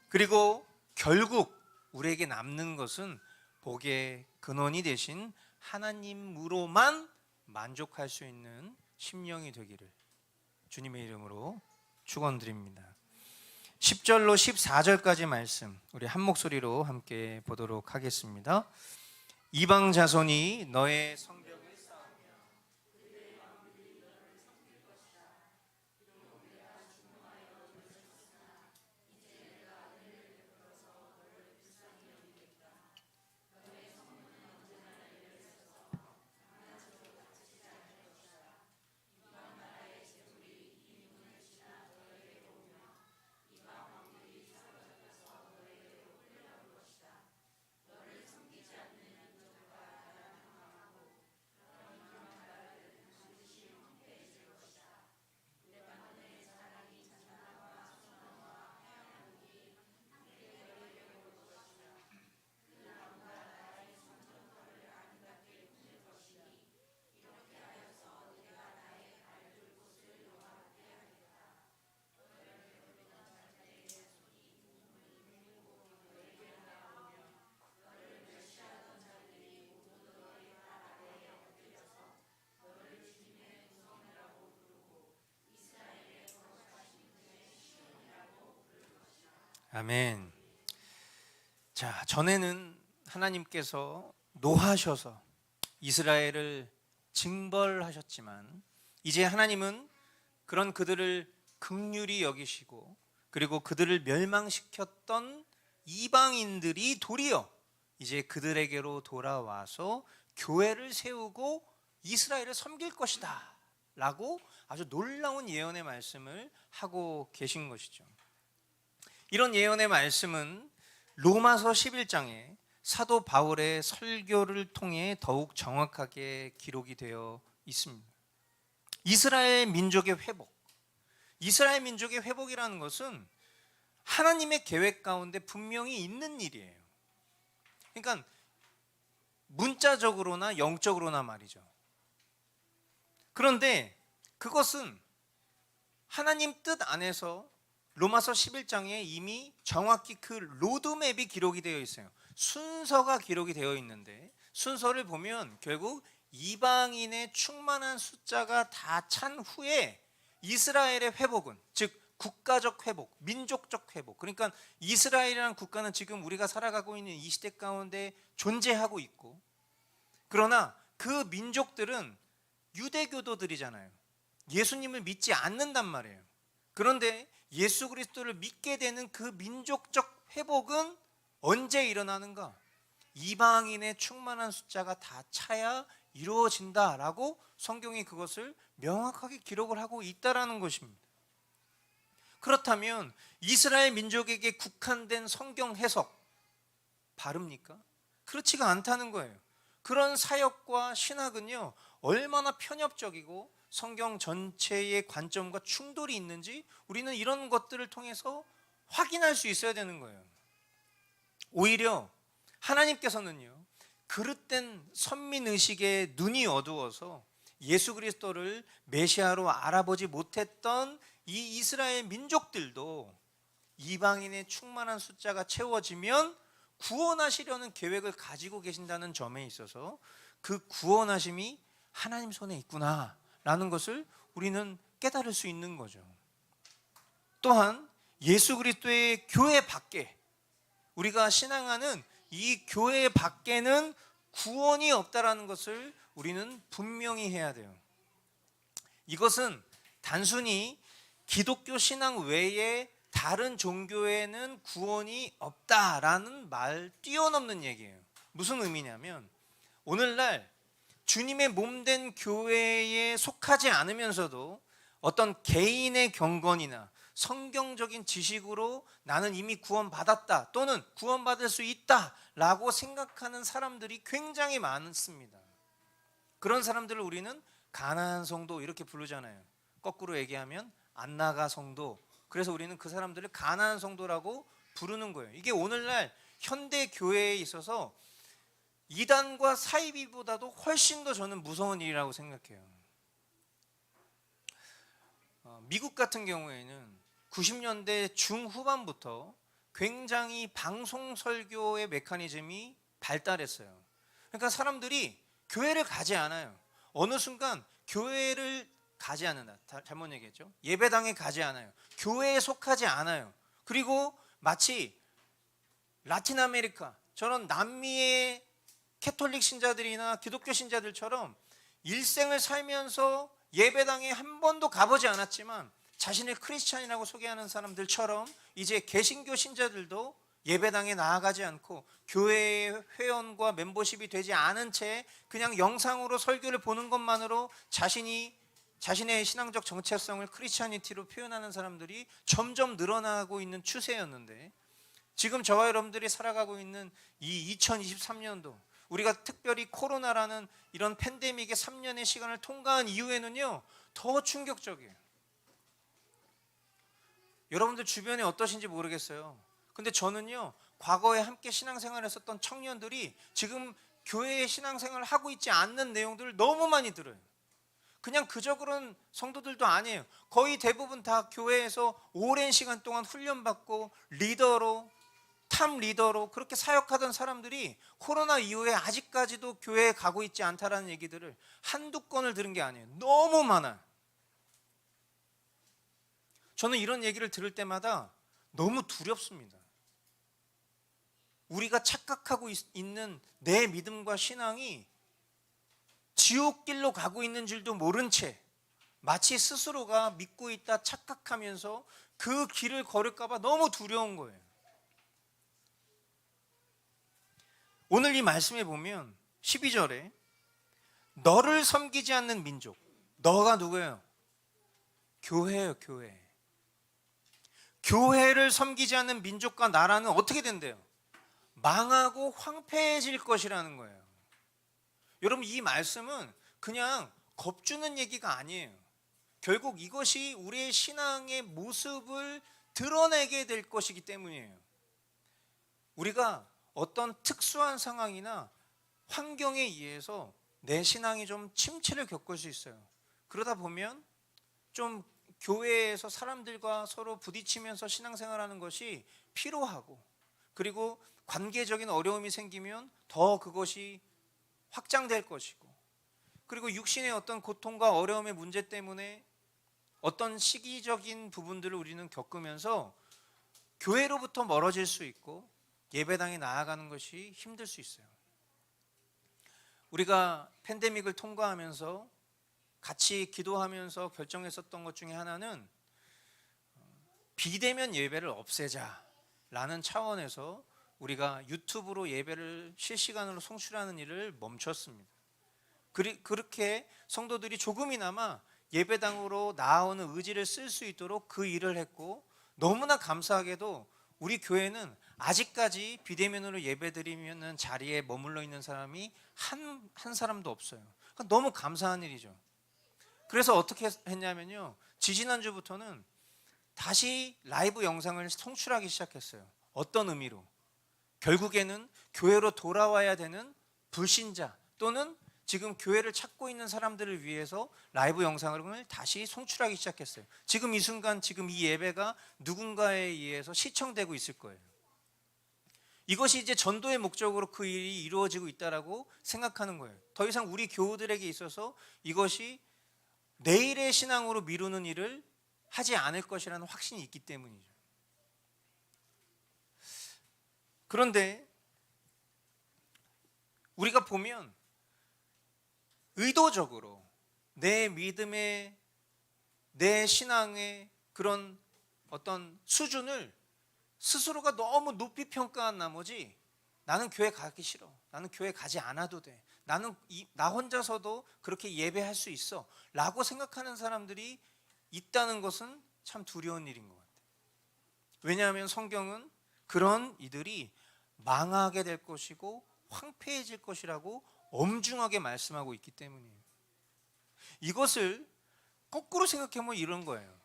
그리고 결국 우리에게 남는 것은 복의 근원이 되신 하나님으로만 만족할 수 있는 심령이 되기를 주님의 이름으로 축원드립니다. 10절로 14절까지 말씀 우리 한 목소리로 함께 보도록 하겠습니다. 이방 자손이 너의 성벽을 쌓으며 그들의 왕들이 너를 섬길 것이다. 그러므로 내가 중노하여 너를 쳤으나 이제 내가 너를 베풀어서 너를 불쌍히 여기겠다. 너의 성문은 언제나 열려 있어서 강간처럼 닫히지 않을 것이다. 이방 나라의 재물이 이 문을 지나 너에게로 오며 이방 왕들이 사로잡혀서 너에게로 끌려올 것이다. 너를 섬기지 않는 아멘. 자, 전에는 하나님께서 노하셔서 이스라엘을 징벌하셨지만, 이제 하나님은 그런 그들을 긍휼히 여기시고, 그리고 그들을 멸망시켰던 이방인들이 도리어 이제 그들에게로 돌아와서 교회를 세우고 이스라엘을 섬길 것이다 라고 아주 놀라운 예언의 말씀을 하고 계신 것이죠. 이런 예언의 말씀은 로마서 11장에 사도 바울의 설교를 통해 더욱 정확하게 기록이 되어 있습니다. 이스라엘 민족의 회복, 이스라엘 민족의 회복이라는 것은 하나님의 계획 가운데 분명히 있는 일이에요. 그러니까 문자적으로나 영적으로나 말이죠. 그런데 그것은 하나님 뜻 안에서 로마서 11장에 이미 정확히 그 로드맵이 기록이 되어 있어요. 순서가 기록이 되어 있는데, 순서를 보면 결국 이방인의 충만한 숫자가 다 찬 후에 이스라엘의 회복은, 즉 국가적 회복, 민족적 회복, 그러니까 이스라엘이라는 국가는 지금 우리가 살아가고 있는 이 시대 가운데 존재하고 있고, 그러나 그 민족들은 유대교도들이잖아요. 예수님을 믿지 않는단 말이에요. 그런데 예수 그리스도를 믿게 되는 그 민족적 회복은 언제 일어나는가? 이방인의 충만한 숫자가 다 차야 이루어진다라고 성경이 그것을 명확하게 기록을 하고 있다라는 것입니다. 그렇다면 이스라엘 민족에게 국한된 성경 해석 바릅니까? 그렇지가 않다는 거예요. 그런 사역과 신학은요, 얼마나 편협적이고 성경 전체의 관점과 충돌이 있는지 우리는 이런 것들을 통해서 확인할 수 있어야 되는 거예요. 오히려 하나님께서는요, 그릇된 선민의식에 눈이 어두워서 예수 그리스도를 메시아로 알아보지 못했던 이 이스라엘 민족들도 이방인의 충만한 숫자가 채워지면 구원하시려는 계획을 가지고 계신다는 점에 있어서 그 구원하심이 하나님 손에 있구나라는 것을 우리는 깨달을 수 있는 거죠. 또한 예수 그리스도의 교회 밖에, 우리가 신앙하는 이 교회 밖에는 구원이 없다라는 것을 우리는 분명히 해야 돼요. 이것은 단순히 기독교 신앙 외에 다른 종교에는 구원이 없다라는 말 뛰어넘는 얘기예요. 무슨 의미냐면 오늘날 주님의 몸된 교회에 속하지 않으면서도 어떤 개인의 경건이나 성경적인 지식으로 나는 이미 구원받았다 또는 구원받을 수 있다라고 생각하는 사람들이 굉장히 많습니다. 그런 사람들을 우리는 가나안 성도 이렇게 부르잖아요. 거꾸로 얘기하면 안 나가 성도. 그래서 우리는 그 사람들을 가나안 성도라고 부르는 거예요. 이게 오늘날 현대 교회에 있어서 이단과 사이비보다도 훨씬 더 저는 무서운 일이라고 생각해요. 미국 같은 경우에는 90년대 중후반부터 굉장히 방송 설교의 메커니즘이 발달했어요. 그러니까 사람들이 교회를 가지 않아요. 어느 순간 교회를 가지 않는다. 잘못 얘기했죠. 예배당에 가지 않아요. 교회에 속하지 않아요. 그리고 마치 라틴 아메리카 저런 남미의 캐톨릭 신자들이나 기독교 신자들처럼 일생을 살면서 예배당에 한 번도 가보지 않았지만 자신을 크리스찬이라고 소개하는 사람들처럼 이제 개신교 신자들도 예배당에 나아가지 않고 교회의 회원과 멤버십이 되지 않은 채 그냥 영상으로 설교를 보는 것만으로 자신의 신앙적 정체성을 크리스찬이티로 표현하는 사람들이 점점 늘어나고 있는 추세였는데, 지금 저와 여러분들이 살아가고 있는 이 2023년도 우리가 특별히 코로나라는 이런 팬데믹의 3년의 시간을 통과한 이후에는요 더 충격적이에요. 여러분들 주변에 어떠신지 모르겠어요. 근데 저는요 과거에 함께 신앙생활을 했었던 청년들이 지금 교회에 신앙생활을 하고 있지 않는 내용들을 너무 많이 들어요. 그냥 그저 그런 성도들도 아니에요. 거의 대부분 다 교회에서 오랜 시간 동안 훈련받고 탑 리더로 그렇게 사역하던 사람들이 코로나 이후에 아직까지도 교회에 가고 있지 않다라는 얘기들을 한두 건을 들은 게 아니에요. 너무 많아요. 저는 이런 얘기를 들을 때마다 너무 두렵습니다. 우리가 착각하고 있는 내 믿음과 신앙이 지옥길로 가고 있는 줄도 모른 채 마치 스스로가 믿고 있다 착각하면서 그 길을 걸을까 봐 너무 두려운 거예요. 오늘 이 말씀에 보면 12절에 너를 섬기지 않는 민족, 너가 누구예요? 교회예요. 교회를 섬기지 않는 민족과 나라는 어떻게 된대요? 망하고 황폐해질 것이라는 거예요. 여러분 이 말씀은 그냥 겁주는 얘기가 아니에요. 결국 이것이 우리의 신앙의 모습을 드러내게 될 것이기 때문이에요. 우리가 어떤 특수한 상황이나 환경에 의해서 내 신앙이 좀 침체를 겪을 수 있어요. 그러다 보면 좀 교회에서 사람들과 서로 부딪히면서 신앙생활하는 것이 피로하고, 그리고 관계적인 어려움이 생기면 더 그것이 확장될 것이고, 그리고 육신의 어떤 고통과 어려움의 문제 때문에 어떤 시기적인 부분들을 우리는 겪으면서 교회로부터 멀어질 수 있고 예배당에 나아가는 것이 힘들 수 있어요. 우리가 팬데믹을 통과하면서 같이 기도하면서 결정했었던 것 중에 하나는 비대면 예배를 없애자라는 차원에서 우리가 유튜브로 예배를 실시간으로 송출하는 일을 멈췄습니다. 그렇게 성도들이 조금이나마 예배당으로 나아오는 의지를 쓸 수 있도록 그 일을 했고, 너무나 감사하게도 우리 교회는 아직까지 비대면으로 예배드리는 자리에 머물러 있는 사람이 한 사람도 없어요. 그러니까 너무 감사한 일이죠. 그래서 어떻게 했냐면요, 지지난주부터는 다시 라이브 영상을 송출하기 시작했어요. 어떤 의미로? 결국에는 교회로 돌아와야 되는 불신자 또는 지금 교회를 찾고 있는 사람들을 위해서 라이브 영상을 다시 송출하기 시작했어요. 지금 이 순간, 지금 이 예배가 누군가에 의해서 시청되고 있을 거예요. 이것이 이제 전도의 목적으로 그 일이 이루어지고 있다라고 생각하는 거예요. 더 이상 우리 교우들에게 있어서 이것이 내일의 신앙으로 미루는 일을 하지 않을 것이라는 확신이 있기 때문이죠. 그런데 우리가 보면 의도적으로 내 믿음의, 내 신앙의 그런 어떤 수준을 스스로가 너무 높이 평가한 나머지 나는 교회 가기 싫어, 나는 교회 가지 않아도 돼, 나는 나 혼자서도 그렇게 예배할 수 있어 라고 생각하는 사람들이 있다는 것은 참 두려운 일인 것 같아요. 왜냐하면 성경은 그런 이들이 망하게 될 것이고 황폐해질 것이라고 엄중하게 말씀하고 있기 때문이에요. 이것을 거꾸로 생각해보면 이런 거예요.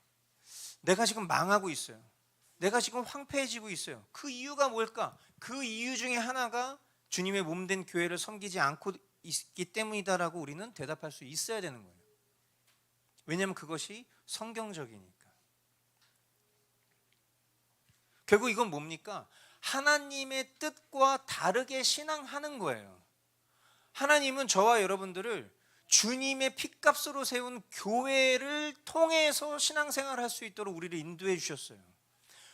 내가 지금 망하고 있어요. 내가 지금 황폐해지고 있어요. 그 이유가 뭘까? 그 이유 중에 하나가 주님의 몸된 교회를 섬기지 않고 있기 때문이다라고 우리는 대답할 수 있어야 되는 거예요. 왜냐하면 그것이 성경적이니까. 결국 이건 뭡니까? 하나님의 뜻과 다르게 신앙하는 거예요. 하나님은 저와 여러분들을 주님의 핏값으로 세운 교회를 통해서 신앙생활을 할 수 있도록 우리를 인도해 주셨어요.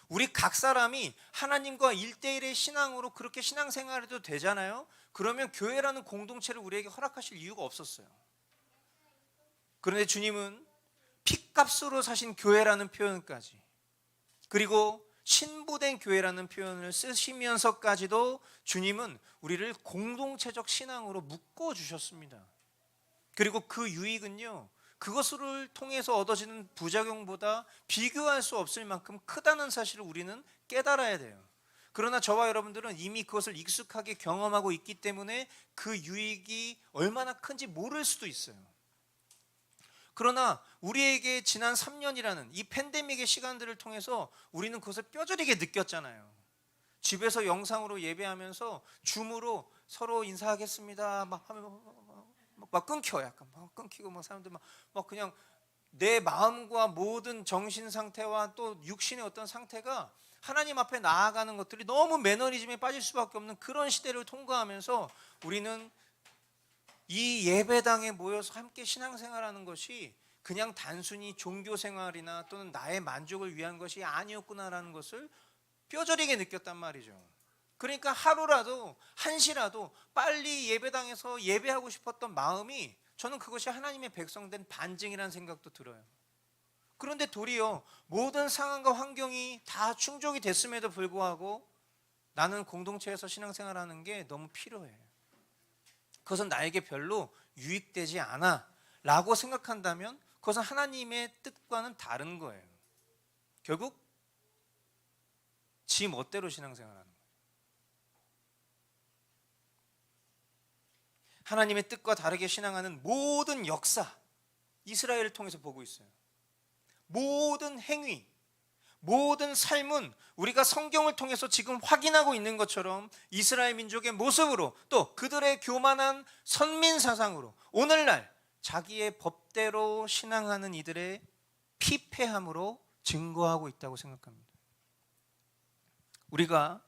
우리 각 사람이 하나님과 1대1의 신앙으로 그렇게 신앙생활해도 되잖아요. 그러면 교회라는 공동체를 우리에게 허락하실 이유가 없었어요. 그런데 주님은 핏값으로 사신 교회라는 표현까지, 그리고 신부된 교회라는 표현을 쓰시면서까지도 주님은 우리를 공동체적 신앙으로 묶어주셨습니다. 그리고 그 유익은요, 그것을 통해서 얻어지는 부작용보다 비교할 수 없을 만큼 크다는 사실을 우리는 깨달아야 돼요. 그러나 저와 여러분들은 이미 그것을 익숙하게 경험하고 있기 때문에 그 유익이 얼마나 큰지 모를 수도 있어요. 그러나 우리에게 지난 3년이라는 이 팬데믹의 시간들을 통해서 우리는 그것을 뼈저리게 느꼈잖아요. 집에서 영상으로 예배하면서 줌으로 서로 인사하겠습니다 막 하면 막 끊겨, 약간 막 끊기고, 막 사람들 막 그냥 내 마음과 모든 정신 상태와 또 육신의 어떤 상태가 하나님 앞에 나아가는 것들이 너무 매너리즘에 빠질 수밖에 없는 그런 시대를 통과하면서 우리는 이 예배당에 모여서 함께 신앙생활하는 것이 그냥 단순히 종교생활이나 또는 나의 만족을 위한 것이 아니었구나라는 것을 뼈저리게 느꼈단 말이죠. 그러니까 하루라도, 한시라도 빨리 예배당에서 예배하고 싶었던 마음이, 저는 그것이 하나님의 백성된 반증이라는 생각도 들어요. 그런데 도리어 모든 상황과 환경이 다 충족이 됐음에도 불구하고 나는 공동체에서 신앙생활하는 게 너무 필요해, 그것은 나에게 별로 유익되지 않아 라고 생각한다면 그것은 하나님의 뜻과는 다른 거예요. 결국 지 멋대로 신앙생활하는 거예요. 하나님의 뜻과 다르게 신앙하는 모든 역사, 이스라엘을 통해서 보고 있어요. 모든 행위, 모든 삶은 우리가 성경을 통해서 지금 확인하고 있는 것처럼 이스라엘 민족의 모습으로, 또 그들의 교만한 선민 사상으로 오늘날 자기의 법대로 신앙하는 이들의 피폐함으로 증거하고 있다고 생각합니다. 우리가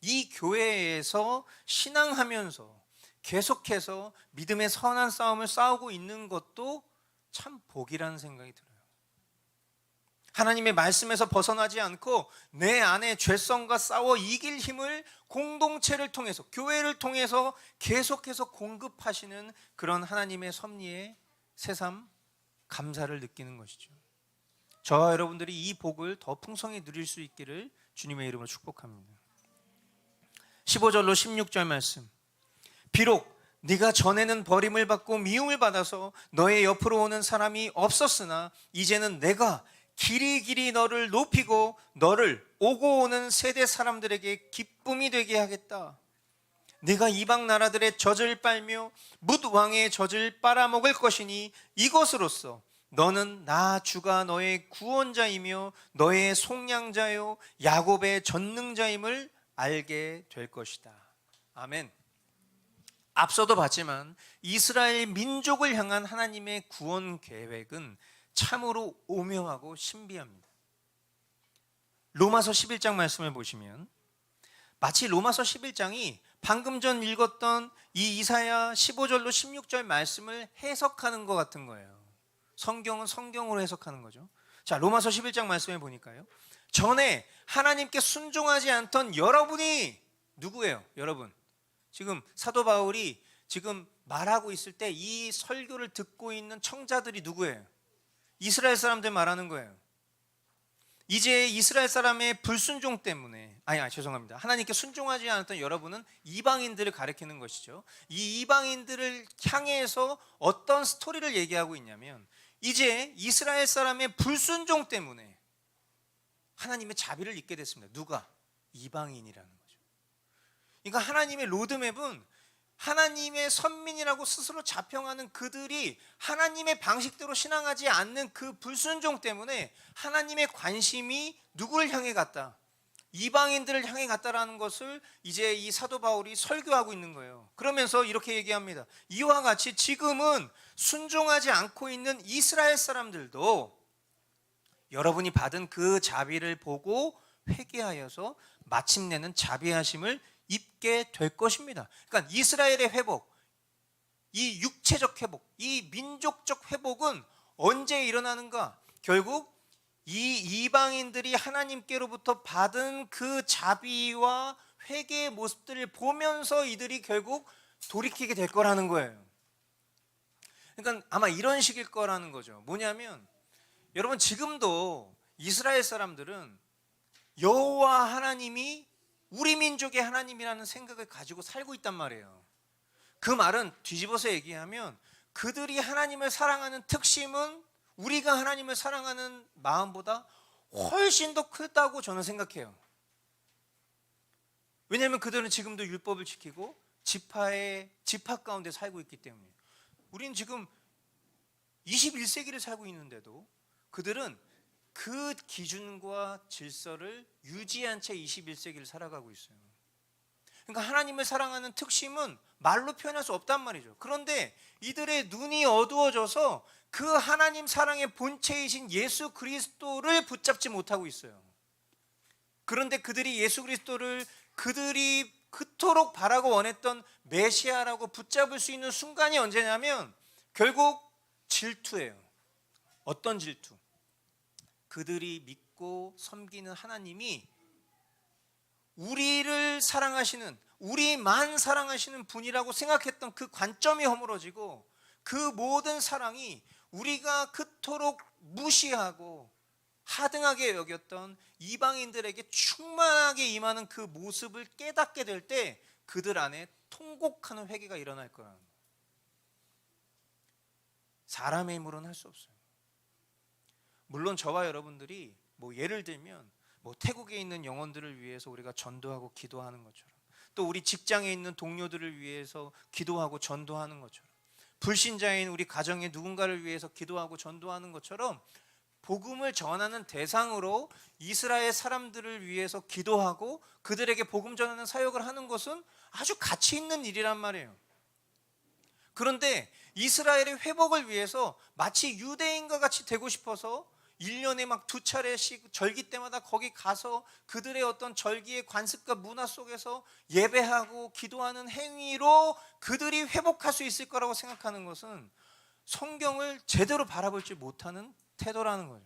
이 교회에서 신앙하면서 계속해서 믿음의 선한 싸움을 싸우고 있는 것도 참 복이라는 생각이 들어요. 하나님의 말씀에서 벗어나지 않고 내 안에 죄성과 싸워 이길 힘을 공동체를 통해서, 교회를 통해서 계속해서 공급하시는 그런 하나님의 섭리에 새삼 감사를 느끼는 것이죠. 저와 여러분들이 이 복을 더 풍성히 누릴 수 있기를 주님의 이름으로 축복합니다. 15절로 16절 말씀. 비록 네가 전에는 버림을 받고 미움을 받아서 너의 옆으로 오는 사람이 없었으나 이제는 내가 길이길이 너를 높이고 너를 오고 오는 세대 사람들에게 기쁨이 되게 하겠다. 네가 이방 나라들의 젖을 빨며 뭇 왕의 젖을 빨아먹을 것이니 이것으로써 너는 나 주가 너의 구원자이며 너의 속량자요 야곱의 전능자임을 알게 될 것이다. 아멘. 앞서도 봤지만 이스라엘 민족을 향한 하나님의 구원 계획은 참으로 오묘하고 신비합니다. 로마서 11장 말씀을 보시면 마치 로마서 11장이 방금 전 읽었던 이 이사야 15절로 16절 말씀을 해석하는 것 같은 거예요. 성경은 성경으로 해석하는 거죠. 자, 로마서 11장 말씀에 보니까요, 전에 하나님께 순종하지 않던 여러분이 누구예요? 여러분, 지금 사도 바울이 지금 말하고 있을 때 이 설교를 듣고 있는 청자들이 누구예요? 이스라엘 사람들 말하는 거예요. 이제 이스라엘 사람의 불순종 때문에 죄송합니다. 하나님께 순종하지 않았던 여러분은 이방인들을 가리키는 것이죠. 이 이방인들을 향해서 어떤 스토리를 얘기하고 있냐면 이제 이스라엘 사람의 불순종 때문에 하나님의 자비를 잊게 됐습니다. 누가? 이방인이라는 거죠. 그러니까 하나님의 로드맵은 하나님의 선민이라고 스스로 자평하는 그들이 하나님의 방식대로 신앙하지 않는 그 불순종 때문에 하나님의 관심이 누구를 향해 갔다? 이방인들을 향해 갔다라는 것을 이제 이 사도 바울이 설교하고 있는 거예요. 그러면서 이렇게 얘기합니다. 이와 같이 지금은 순종하지 않고 있는 이스라엘 사람들도 여러분이 받은 그 자비를 보고 회개하여서 마침내는 자비하심을 입게 될 것입니다. 그러니까 이스라엘의 회복, 이 육체적 회복, 이 민족적 회복은 언제 일어나는가? 결국 이 이방인들이 하나님께로부터 받은 그 자비와 회개의 모습들을 보면서 이들이 결국 돌이키게 될 거라는 거예요. 그러니까 아마 이런 식일 거라는 거죠. 뭐냐면 여러분, 지금도 이스라엘 사람들은 여호와 하나님이 우리 민족의 하나님이라는 생각을 가지고 살고 있단 말이에요. 그 말은 뒤집어서 얘기하면 그들이 하나님을 사랑하는 특심은 우리가 하나님을 사랑하는 마음보다 훨씬 더 크다고 저는 생각해요. 왜냐하면 그들은 지금도 율법을 지키고 지파 가운데 살고 있기 때문에. 우리는 지금 21세기를 살고 있는데도 그들은 그 기준과 질서를 유지한 채 21세기를 살아가고 있어요. 그러니까 하나님을 사랑하는 특심은 말로 표현할 수 없단 말이죠. 그런데 이들의 눈이 어두워져서 그 하나님 사랑의 본체이신 예수 그리스도를 붙잡지 못하고 있어요. 그런데 그들이 예수 그리스도를 그들이 그토록 바라고 원했던 메시아라고 붙잡을 수 있는 순간이 언제냐면 결국 질투예요. 어떤 질투? 그들이 믿고 섬기는 하나님이 우리를 사랑하시는, 우리만 사랑하시는 분이라고 생각했던 그 관점이 허물어지고 그 모든 사랑이 우리가 그토록 무시하고 하등하게 여겼던 이방인들에게 충만하게 임하는 그 모습을 깨닫게 될 때 그들 안에 통곡하는 회개가 일어날 거라는 거예요. 사람의 힘으로는 할 수 없어요. 물론 저와 여러분들이 예를 들면 태국에 있는 영혼들을 위해서 우리가 전도하고 기도하는 것처럼, 또 우리 직장에 있는 동료들을 위해서 기도하고 전도하는 것처럼, 불신자인 우리 가정의 누군가를 위해서 기도하고 전도하는 것처럼 복음을 전하는 대상으로 이스라엘 사람들을 위해서 기도하고 그들에게 복음 전하는 사역을 하는 것은 아주 가치 있는 일이란 말이에요. 그런데 이스라엘의 회복을 위해서 마치 유대인과 같이 되고 싶어서 1년에 막 2차례씩 절기 때마다 거기 가서 그들의 어떤 절기의 관습과 문화 속에서 예배하고 기도하는 행위로 그들이 회복할 수 있을 거라고 생각하는 것은 성경을 제대로 바라보지 못하는 태도라는 거죠.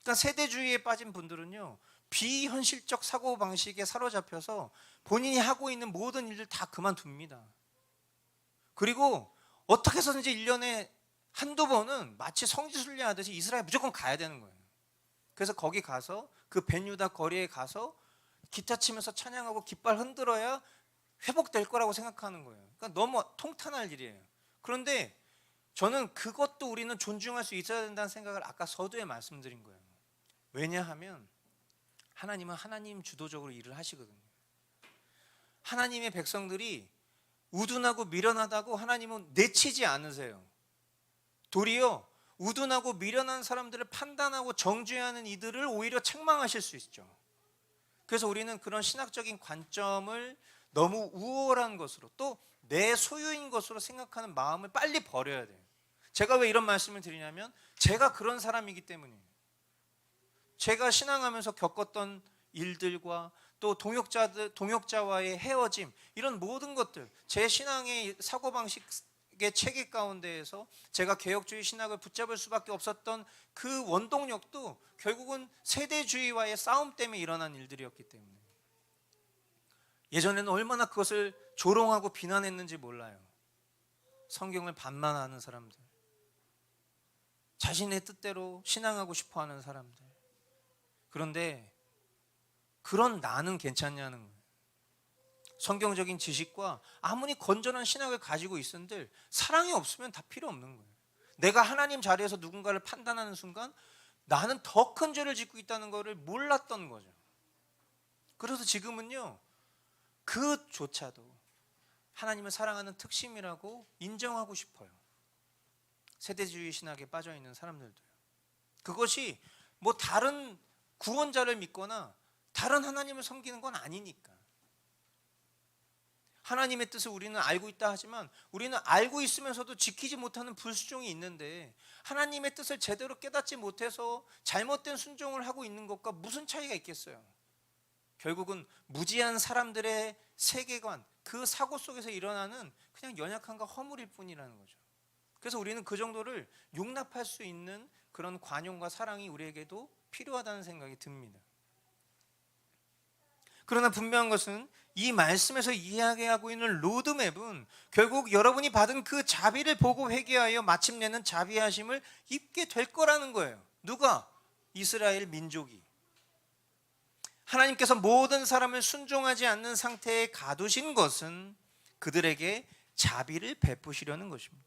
그러니까 세대주의에 빠진 분들은요, 비현실적 사고방식에 사로잡혀서 본인이 하고 있는 모든 일들 다 그만둡니다. 그리고 어떻게 해서든지 1년에 한두 번은 마치 성지순례 하듯이 이스라엘 무조건 가야 되는 거예요. 그래서 거기 가서 그 벤유다 거리에 가서 기타 치면서 찬양하고 깃발 흔들어야 회복될 거라고 생각하는 거예요. 그러니까 너무 통탄할 일이에요. 그런데 저는 그것도 우리는 존중할 수 있어야 된다는 생각을 아까 서두에 말씀드린 거예요. 왜냐하면 하나님은 하나님 주도적으로 일을 하시거든요. 하나님의 백성들이 우둔하고 미련하다고 하나님은 내치지 않으세요. 도리어 우둔하고 미련한 사람들을 판단하고 정죄하는 이들을 오히려 책망하실 수 있죠. 그래서 우리는 그런 신학적인 관점을 너무 우월한 것으로 또 내 소유인 것으로 생각하는 마음을 빨리 버려야 돼요. 제가 왜 이런 말씀을 드리냐면 제가 그런 사람이기 때문이에요. 제가 신앙하면서 겪었던 일들과 또 동역자와의 헤어짐, 이런 모든 것들, 제 신앙의 사고방식의 체계 가운데에서 제가 개혁주의 신학을 붙잡을 수밖에 없었던 그 원동력도 결국은 세대주의와의 싸움 때문에 일어난 일들이었기 때문에 예전에는 얼마나 그것을 조롱하고 비난했는지 몰라요. 성경을 반만하는 사람들, 자신의 뜻대로 신앙하고 싶어하는 사람들. 그런데 그런 나는 괜찮냐는 거예요. 성경적인 지식과 아무리 건전한 신학을 가지고 있은들 사랑이 없으면 다 필요 없는 거예요. 내가 하나님 자리에서 누군가를 판단하는 순간 나는 더 큰 죄를 짓고 있다는 것을 몰랐던 거죠. 그래서 지금은요, 그조차도 하나님을 사랑하는 특심이라고 인정하고 싶어요. 세대주의 신학에 빠져 있는 사람들도요. 그것이 뭐 다른 구원자를 믿거나 다른 하나님을 섬기는 건 아니니까. 하나님의 뜻을 우리는 알고 있다 하지만 우리는 알고 있으면서도 지키지 못하는 불순종이 있는데 하나님의 뜻을 제대로 깨닫지 못해서 잘못된 순종을 하고 있는 것과 무슨 차이가 있겠어요? 결국은 무지한 사람들의 세계관, 그 사고 속에서 일어나는 그냥 연약함과 허물일 뿐이라는 거죠. 그래서 우리는 그 정도를 용납할 수 있는 그런 관용과 사랑이 우리에게도 필요하다는 생각이 듭니다. 그러나 분명한 것은 이 말씀에서 이야기하고 있는 로드맵은 결국 여러분이 받은 그 자비를 보고 회개하여 마침내는 자비하심을 입게 될 거라는 거예요. 누가? 이스라엘 민족이. 하나님께서 모든 사람을 순종하지 않는 상태에 가두신 것은 그들에게 자비를 베푸시려는 것입니다.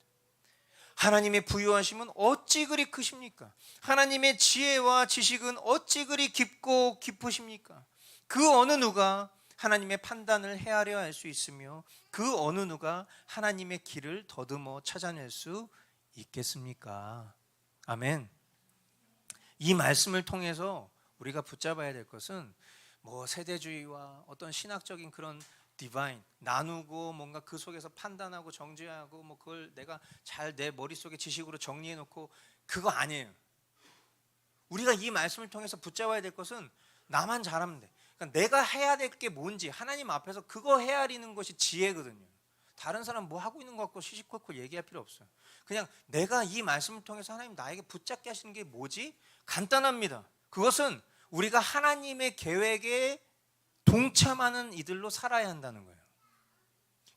하나님의 부유하심은 어찌 그리 크십니까? 하나님의 지혜와 지식은 어찌 그리 깊고 깊으십니까? 그 어느 누가 하나님의 판단을 헤아려 할 수 있으며 그 어느 누가 하나님의 길을 더듬어 찾아낼 수 있겠습니까? 아멘. 이 말씀을 통해서 우리가 붙잡아야 될 것은 뭐 세대주의와 어떤 신학적인 그런 디바인 나누고 뭔가 그 속에서 판단하고 정죄하고 뭐 그걸 내가 잘 내 머릿속에 지식으로 정리해 놓고 그거 아니에요. 우리가 이 말씀을 통해서 붙잡아야 될 것은 나만 잘하면 돼. 그러니까 내가 해야 될 게 뭔지 하나님 앞에서 그거 헤아리는 것이 지혜거든요. 다른 사람 뭐 하고 있는 것 같고 시시콜콜 얘기할 필요 없어요. 그냥 내가 이 말씀을 통해서 하나님 나에게 붙잡게 하시는 게 뭐지? 간단합니다. 그것은 우리가 하나님의 계획에 동참하는 이들로 살아야 한다는 거예요.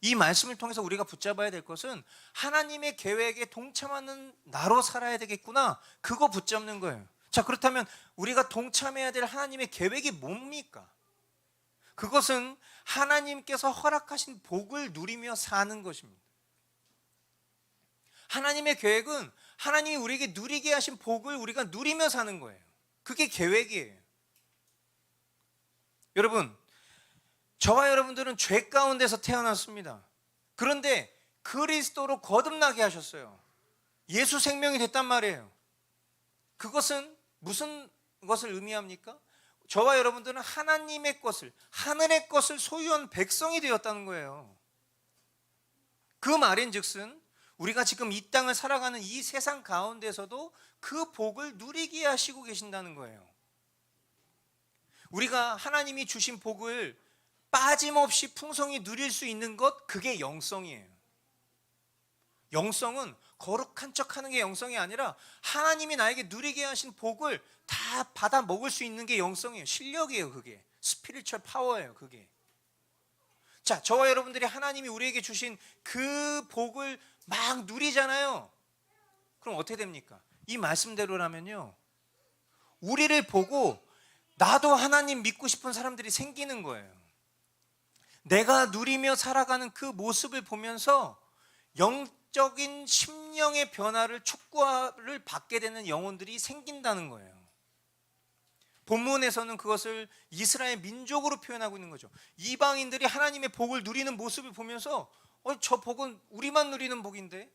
이 말씀을 통해서 우리가 붙잡아야 될 것은 하나님의 계획에 동참하는 나로 살아야 되겠구나. 그거 붙잡는 거예요. 자, 그렇다면 우리가 동참해야 될 하나님의 계획이 뭡니까? 그것은 하나님께서 허락하신 복을 누리며 사는 것입니다. 하나님의 계획은 하나님이 우리에게 누리게 하신 복을 우리가 누리며 사는 거예요. 그게 계획이에요. 여러분, 저와 여러분들은 죄 가운데서 태어났습니다. 그런데 그리스도로 거듭나게 하셨어요. 예수 생명이 됐단 말이에요. 그것은 무슨 것을 의미합니까? 저와 여러분들은 하나님의 것을, 하늘의 것을 소유한 백성이 되었다는 거예요. 그 말인즉슨 우리가 지금 이 땅을 살아가는 이 세상 가운데서도 그 복을 누리게 하시고 계신다는 거예요. 우리가 하나님이 주신 복을 빠짐없이 풍성히 누릴 수 있는 것, 그게 영성이에요. 영성은 거룩한 척하는 게 영성이 아니라 하나님이 나에게 누리게 하신 복을 다 받아 먹을 수 있는 게 영성이에요. 실력이에요. 그게 스피리추얼 파워예요. 그게. 자, 저와 여러분들이 하나님이 우리에게 주신 그 복을 막 누리잖아요. 그럼 어떻게 됩니까? 이 말씀대로라면요, 우리를 보고 나도 하나님 믿고 싶은 사람들이 생기는 거예요. 내가 누리며 살아가는 그 모습을 보면서 영적인 심령의 변화를 촉구를 받게 되는 영혼들이 생긴다는 거예요. 본문에서는 그것을 이스라엘 민족으로 표현하고 있는 거죠. 이방인들이 하나님의 복을 누리는 모습을 보면서 저 복은 우리만 누리는 복인데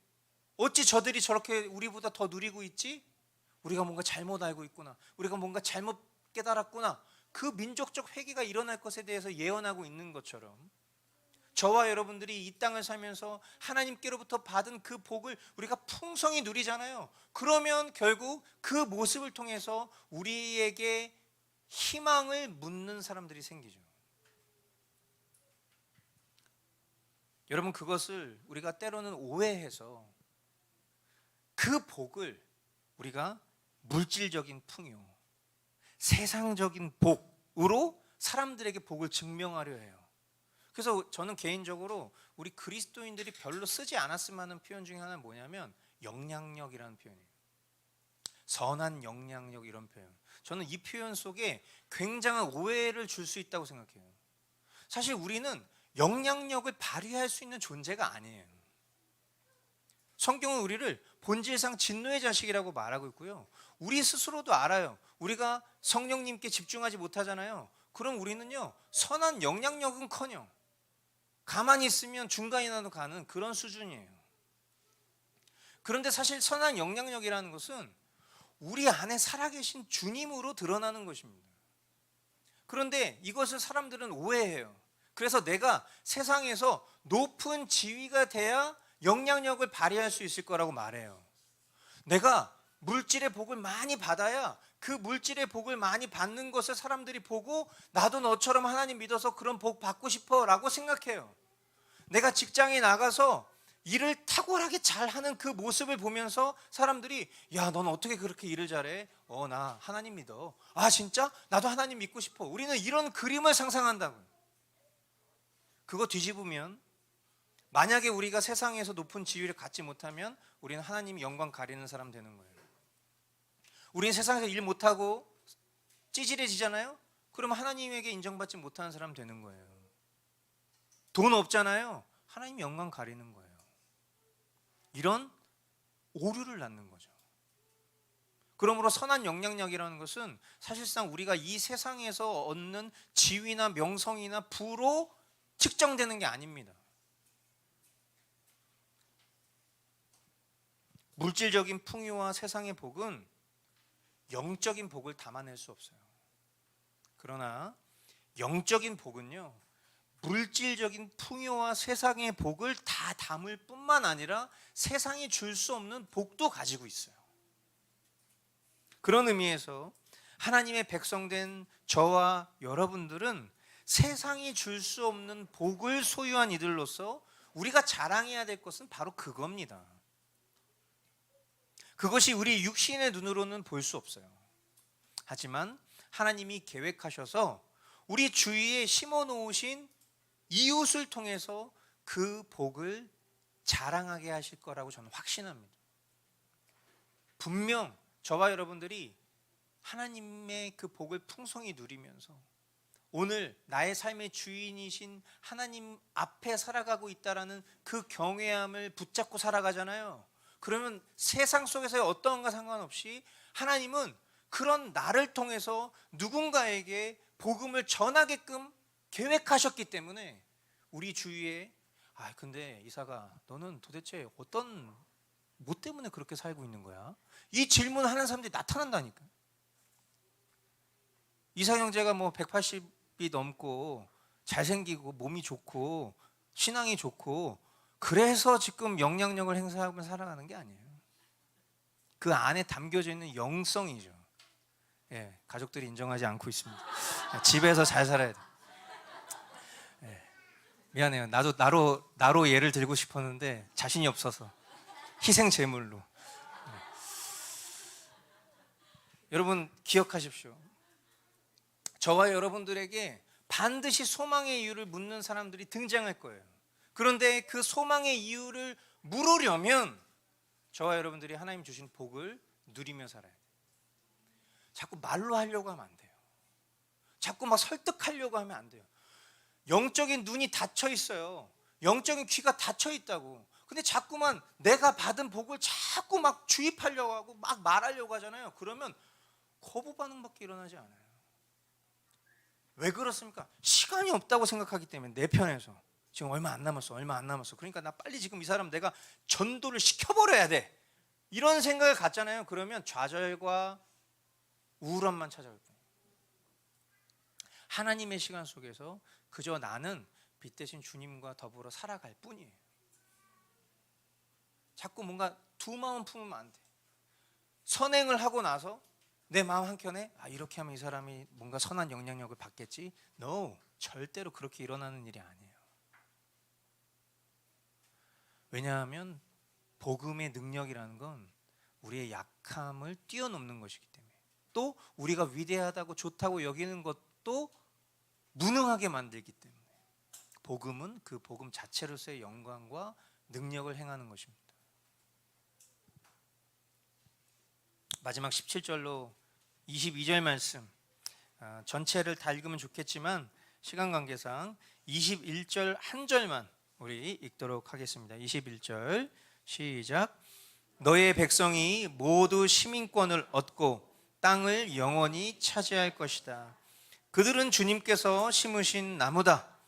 어찌 저들이 저렇게 우리보다 더 누리고 있지? 우리가 뭔가 잘못 알고 있구나, 우리가 뭔가 잘못 깨달았구나, 그 민족적 회개가 일어날 것에 대해서 예언하고 있는 것처럼 저와 여러분들이 이 땅을 살면서 하나님께로부터 받은 그 복을 우리가 풍성히 누리잖아요. 그러면 결국 그 모습을 통해서 우리에게 희망을 묻는 사람들이 생기죠. 여러분, 그것을 우리가 때로는 오해해서 그 복을 우리가 물질적인 풍요, 세상적인 복으로 사람들에게 복을 증명하려 해요. 그래서 저는 개인적으로 우리 그리스도인들이 별로 쓰지 않았으면 하는 표현 중에 하나는 뭐냐면 영향력이라는 표현이에요. 선한 영향력, 이런 표현. 저는 이 표현 속에 굉장한 오해를 줄 수 있다고 생각해요. 사실 우리는 영향력을 발휘할 수 있는 존재가 아니에요. 성경은 우리를 본질상 진노의 자식이라고 말하고 있고요, 우리 스스로도 알아요. 우리가 성령님께 집중하지 못하잖아요. 그럼 우리는요, 선한 영향력은커녕 가만히 있으면 중간이라도 가는 그런 수준이에요. 그런데 사실 선한 영향력이라는 것은 우리 안에 살아계신 주님으로 드러나는 것입니다. 그런데 이것을 사람들은 오해해요. 그래서 내가 세상에서 높은 지위가 돼야 영향력을 발휘할 수 있을 거라고 말해요. 내가 물질의 복을 많이 받아야 그 물질의 복을 많이 받는 것을 사람들이 보고 나도 너처럼 하나님 믿어서 그런 복 받고 싶어 라고 생각해요. 내가 직장에 나가서 일을 탁월하게 잘하는 그 모습을 보면서 사람들이 야, 넌 어떻게 그렇게 일을 잘해? 나 하나님 믿어. 아, 진짜? 나도 하나님 믿고 싶어. 우리는 이런 그림을 상상한다고요. 그거 뒤집으면 만약에 우리가 세상에서 높은 지위를 갖지 못하면 우리는 하나님이 영광 가리는 사람 되는 거예요. 우리는 세상에서 일 못하고 찌질해지잖아요. 그럼 하나님에게 인정받지 못하는 사람 되는 거예요. 돈 없잖아요. 하나님이 영광 가리는 거예요. 이런 오류를 낳는 거죠. 그러므로 선한 영향력이라는 것은 사실상 우리가 이 세상에서 얻는 지위나 명성이나 부로 측정되는 게 아닙니다. 물질적인 풍요와 세상의 복은 영적인 복을 담아낼 수 없어요. 그러나 영적인 복은요, 물질적인 풍요와 세상의 복을 다 담을 뿐만 아니라 세상이 줄 수 없는 복도 가지고 있어요. 그런 의미에서 하나님의 백성된 저와 여러분들은 세상이 줄 수 없는 복을 소유한 이들로서 우리가 자랑해야 될 것은 바로 그겁니다. 그것이 우리 육신의 눈으로는 볼 수 없어요. 하지만 하나님이 계획하셔서 우리 주위에 심어 놓으신 이웃을 통해서 그 복을 자랑하게 하실 거라고 저는 확신합니다. 분명 저와 여러분들이 하나님의 그 복을 풍성히 누리면서 오늘 나의 삶의 주인이신 하나님 앞에 살아가고 있다라는 그 경외함을 붙잡고 살아가잖아요. 그러면 세상 속에서의 어떠한가 상관없이 하나님은 그런 나를 통해서 누군가에게 복음을 전하게끔 계획하셨기 때문에 우리 주위에 근데 이사가 너는 도대체 어떤 뭐 때문에 그렇게 살고 있는 거야? 이 질문하는 사람들이 나타난다니까. 이사 형제가 뭐 180이 넘고 잘생기고 몸이 좋고 신앙이 좋고 그래서 지금 영향력을 행사하며 살아가는 게 아니에요. 그 안에 담겨져 있는 영성이죠. 예, 가족들이 인정하지 않고 있습니다. 집에서 잘 살아야 돼. 예, 미안해요. 나도 나로 예를 들고 싶었는데 자신이 없어서 희생 제물로. 예. 여러분 기억하십시오. 저와 여러분들에게 반드시 소망의 이유를 묻는 사람들이 등장할 거예요. 그런데 그 소망의 이유를 물으려면 저와 여러분들이 하나님 주신 복을 누리며 살아야 돼요. 자꾸 말로 하려고 하면 안 돼요. 자꾸 막 설득하려고 하면 안 돼요. 영적인 눈이 닫혀 있어요. 영적인 귀가 닫혀 있다고. 근데 자꾸만 내가 받은 복을 자꾸 막 주입하려고 하고 막 말하려고 하잖아요. 그러면 거부 반응밖에 일어나지 않아요. 왜 그렇습니까? 시간이 없다고 생각하기 때문에. 내 편에서 지금 얼마 안 남았어. 그러니까 나 빨리 지금 이 사람 내가 전도를 시켜버려야 돼, 이런 생각을 갖잖아요. 그러면 좌절과 우울함만 찾아올 뿐이에요. 하나님의 시간 속에서 그저 나는 빛 대신 주님과 더불어 살아갈 뿐이에요. 자꾸 뭔가 두 마음 품으면 안 돼. 선행을 하고 나서 내 마음 한켠에 이렇게 하면 이 사람이 뭔가 선한 영향력을 받겠지. No, 절대로 그렇게 일어나는 일이 아니에요. 왜냐하면 복음의 능력이라는 건 우리의 약함을 뛰어넘는 것이기 때문에, 또 우리가 위대하다고 좋다고 여기는 것도 무능하게 만들기 때문에, 복음은 그 복음 자체로서의 영광과 능력을 행하는 것입니다. 마지막 17절로 22절 말씀, 전체를 다 읽으면 좋겠지만 시간 관계상 21절 한 절만 우리 읽도록 하겠습니다. 21절 시작. 너의 백성이 모두 시민권을 얻고 땅을 영원히 차지할 것이다. 그들은 주님께서 심으신 나무다.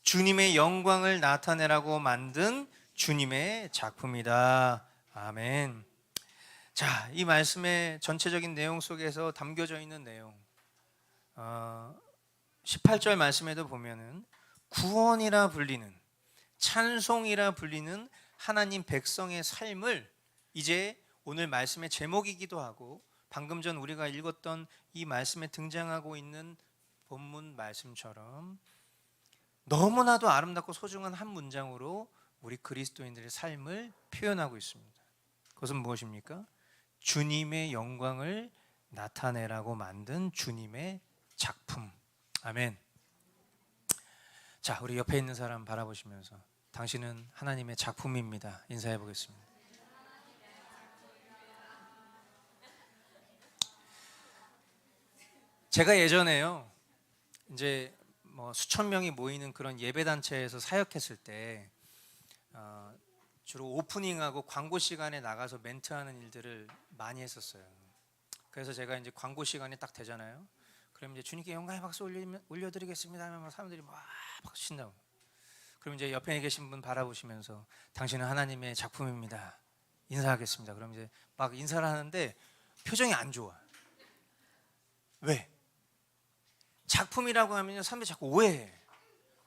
주님의 영광을 나타내라고 만든 주님의 작품이다. 아멘. 자, 이 말씀의 전체적인 내용 속에서 담겨져 있는 내용, 18절 말씀에도 보면은 구원이라 불리는, 찬송이라 불리는 하나님 백성의 삶을 이제 오늘 말씀의 제목이기도 하고 방금 전 우리가 읽었던 이 말씀에 등장하고 있는 본문 말씀처럼 너무나도 아름답고 소중한 한 문장으로 우리 그리스도인들의 삶을 표현하고 있습니다. 그것은 무엇입니까? 주님의 영광을 나타내라고 만든 주님의 작품. 아멘. 자, 우리 옆에 있는 사람 바라보시면서 당신은 하나님의 작품입니다. 인사해 보겠습니다. 제가 예전에요, 이제 뭐 수천 명이 모이는 그런 예배 단체에서 사역했을 때 주로 오프닝하고 광고 시간에 나가서 멘트하는 일들을 많이 했었어요. 그래서 제가 이제 광고 시간이 딱 되잖아요. 그럼 이제 주님께 영광의 박수 올려드리겠습니다 하면 사람들이 막 박수 친다고. 그럼 이제 옆에 계신 분 바라보시면서 당신은 하나님의 작품입니다, 인사하겠습니다. 그럼 이제 막 인사를 하는데 표정이 안 좋아. 왜? 작품이라고 하면 사람들이 자꾸 오해해.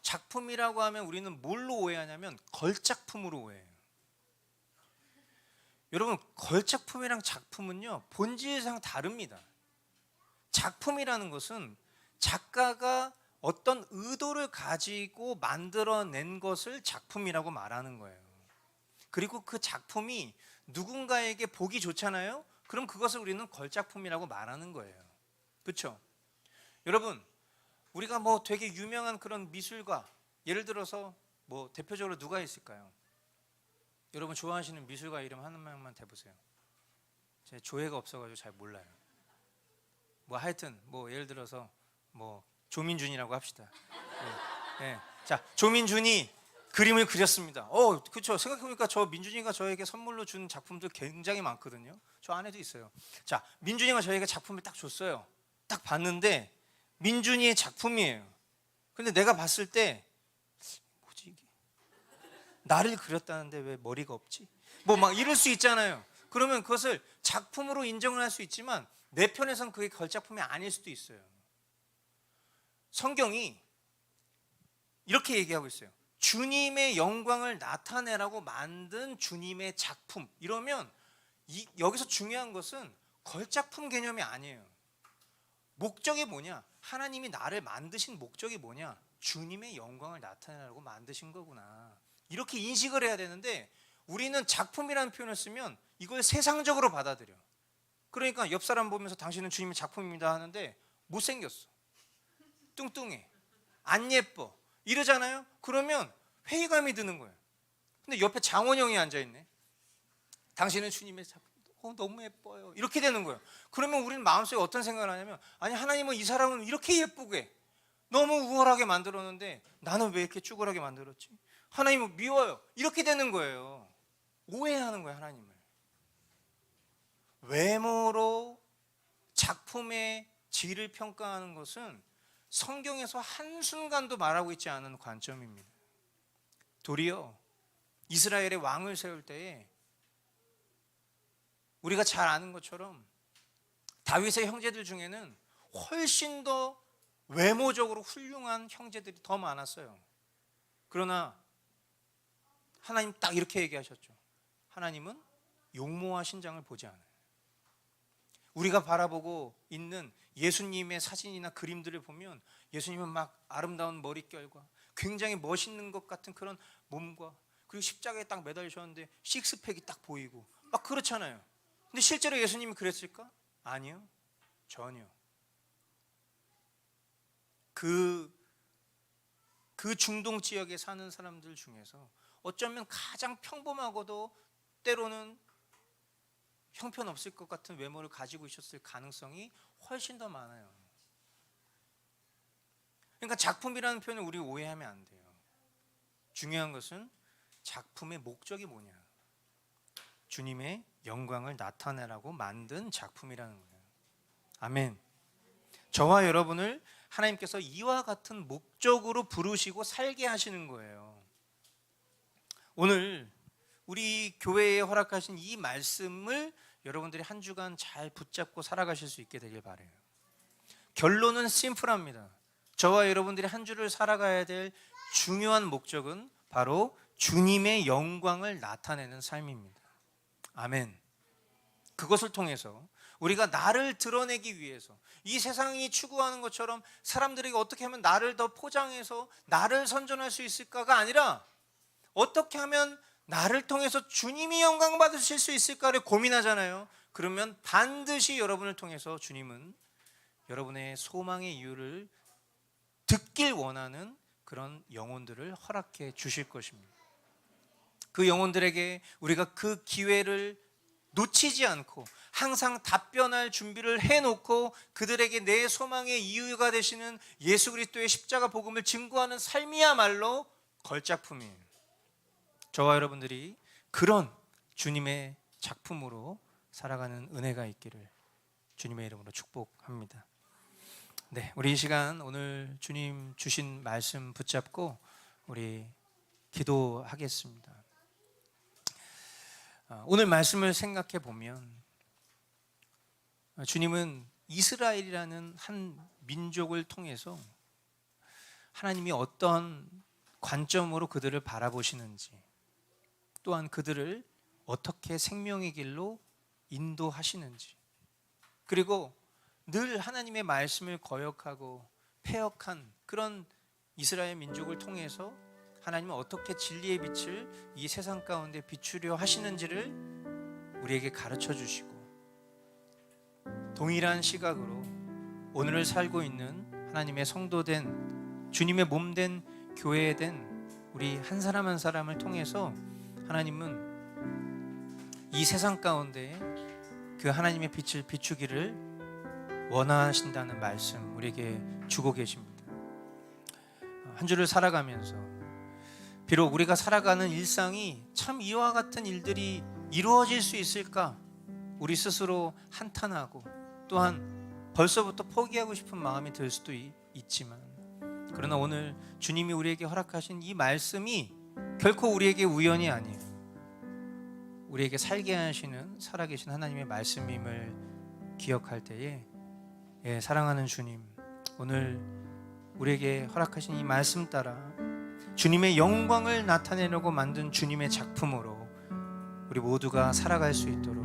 작품이라고 하면 우리는 뭘로 오해하냐면 걸작품으로 오해해요. 여러분, 걸작품이랑 작품은요 본질상 다릅니다. 작품이라는 것은 작가가 어떤 의도를 가지고 만들어낸 것을 작품이라고 말하는 거예요. 그리고 그 작품이 누군가에게 보기 좋잖아요. 그럼 그것을 우리는 걸작품이라고 말하는 거예요. 그렇죠? 여러분, 우리가 뭐 되게 유명한 그런 미술가, 예를 들어서 뭐 대표적으로 누가 있을까요? 여러분 좋아하시는 미술가 이름 한 명만 대보세요. 제 조예가 없어가지고 잘 몰라요. 뭐 하여튼 뭐 예를 들어서 뭐 조민준이라고 합시다. 네. 네. 자, 조민준이 그림을 그렸습니다. 그렇죠. 생각해보니까 저 민준이가 저에게 선물로 준 작품도 굉장히 많거든요. 저 안에도 있어요. 자, 민준이가 저에게 작품을 딱 줬어요. 딱 봤는데 민준이의 작품이에요. 근데 내가 봤을 때 뭐지 이게? 나를 그렸다는데 왜 머리가 없지? 뭐 막 이럴 수 있잖아요. 그러면 그것을 작품으로 인정을 할 수 있지만 내 편에선 그게 걸작품이 아닐 수도 있어요. 성경이 이렇게 얘기하고 있어요. 주님의 영광을 나타내라고 만든 주님의 작품. 이러면 여기서 중요한 것은 걸작품 개념이 아니에요. 목적이 뭐냐? 하나님이 나를 만드신 목적이 뭐냐? 주님의 영광을 나타내라고 만드신 거구나. 이렇게 인식을 해야 되는데 우리는 작품이라는 표현을 쓰면 이걸 세상적으로 받아들여. 그러니까 옆 사람 보면서 당신은 주님의 작품입니다 하는데 못생겼어, 뚱뚱해, 안 예뻐 이러잖아요. 그러면 회의감이 드는 거예요. 근데 옆에 장원영이 앉아있네. 당신은 주님의 작품, 너무 예뻐요. 이렇게 되는 거예요. 그러면 우리는 마음속에 어떤 생각을 하냐면, 아니 하나님은 이 사람은 이렇게 예쁘게 너무 우월하게 만들었는데 나는 왜 이렇게 쭈그하게 만들었지? 하나님은 미워요. 이렇게 되는 거예요. 오해하는 거예요, 하나님을. 외모로 작품의 질을 평가하는 것은 성경에서 한순간도 말하고 있지 않은 관점입니다. 도리어 이스라엘의 왕을 세울 때에 우리가 잘 아는 것처럼 다윗의 형제들 중에는 훨씬 더 외모적으로 훌륭한 형제들이 더 많았어요. 그러나 하나님 딱 이렇게 얘기하셨죠. 하나님은 용모와 신장을 보지 않아요. 우리가 바라보고 있는 예수님의 사진이나 그림들을 보면 예수님은 막 아름다운 머릿결과 굉장히 멋있는 것 같은 그런 몸과, 그리고 십자가에 딱 매달리셨는데 식스팩이 딱 보이고 막 그렇잖아요. 근데 실제로 예수님이 그랬을까? 아니요, 전혀. 그 중동 지역에 사는 사람들 중에서 어쩌면 가장 평범하고도 때로는 형편없을 것 같은 외모를 가지고 있었을 가능성이 훨씬 더 많아요. 그러니까 작품이라는 표현을 우리 오해하면 안 돼요. 중요한 것은 작품의 목적이 뭐냐, 주님의 영광을 나타내라고 만든 작품이라는 거예요. 아멘. 저와 여러분을 하나님께서 이와 같은 목적으로 부르시고 살게 하시는 거예요. 오늘 우리 교회에 허락하신 이 말씀을 여러분들이 한 주간 잘 붙잡고 살아가실 수 있게 되길 바라요. 결론은 심플합니다. 저와 여러분들이 한 주를 살아가야 될 중요한 목적은 바로 주님의 영광을 나타내는 삶입니다. 아멘. 그것을 통해서 우리가 나를 드러내기 위해서 이 세상이 추구하는 것처럼 사람들에게 어떻게 하면 나를 더 포장해서 나를 선전할 수 있을까가 아니라 어떻게 하면 나를 통해서 주님이 영광 받으실 수 있을까를 고민하잖아요. 그러면 반드시 여러분을 통해서 주님은 여러분의 소망의 이유를 듣길 원하는 그런 영혼들을 허락해 주실 것입니다. 그 영혼들에게 우리가 그 기회를 놓치지 않고 항상 답변할 준비를 해놓고 그들에게 내 소망의 이유가 되시는 예수 그리스도의 십자가 복음을 증거하는 삶이야말로 걸작품이에요. 저와 여러분들이 그런 주님의 작품으로 살아가는 은혜가 있기를 주님의 이름으로 축복합니다. 네, 우리 이 시간 오늘 주님 주신 말씀 붙잡고 우리 기도하겠습니다. 오늘 말씀을 생각해 보면 주님은 이스라엘이라는 한 민족을 통해서 하나님이 어떤 관점으로 그들을 바라보시는지, 또한 그들을 어떻게 생명의 길로 인도하시는지, 그리고 늘 하나님의 말씀을 거역하고 패역한 그런 이스라엘 민족을 통해서 하나님은 어떻게 진리의 빛을 이 세상 가운데 비추려 하시는지를 우리에게 가르쳐 주시고, 동일한 시각으로 오늘을 살고 있는 하나님의 성도된 주님의 몸된 교회된 우리 한 사람 한 사람을 통해서 하나님은 이 세상 가운데 그 하나님의 빛을 비추기를 원하신다는 말씀 우리에게 주고 계십니다. 한 주를 살아가면서 비록 우리가 살아가는 일상이 참 이와 같은 일들이 이루어질 수 있을까 우리 스스로 한탄하고, 또한 벌써부터 포기하고 싶은 마음이 들 수도 있지만, 그러나 오늘 주님이 우리에게 허락하신 이 말씀이 결코 우리에게 우연이 아니에요. 우리에게 살게 하시는 살아계신 하나님의 말씀임을 기억할 때에, 사랑하는 주님, 오늘 우리에게 허락하신 이 말씀 따라 주님의 영광을 나타내려고 만든 주님의 작품으로 우리 모두가 살아갈 수 있도록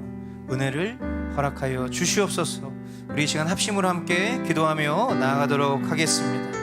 은혜를 허락하여 주시옵소서. 우리 이 시간 합심으로 함께 기도하며 나아가도록 하겠습니다.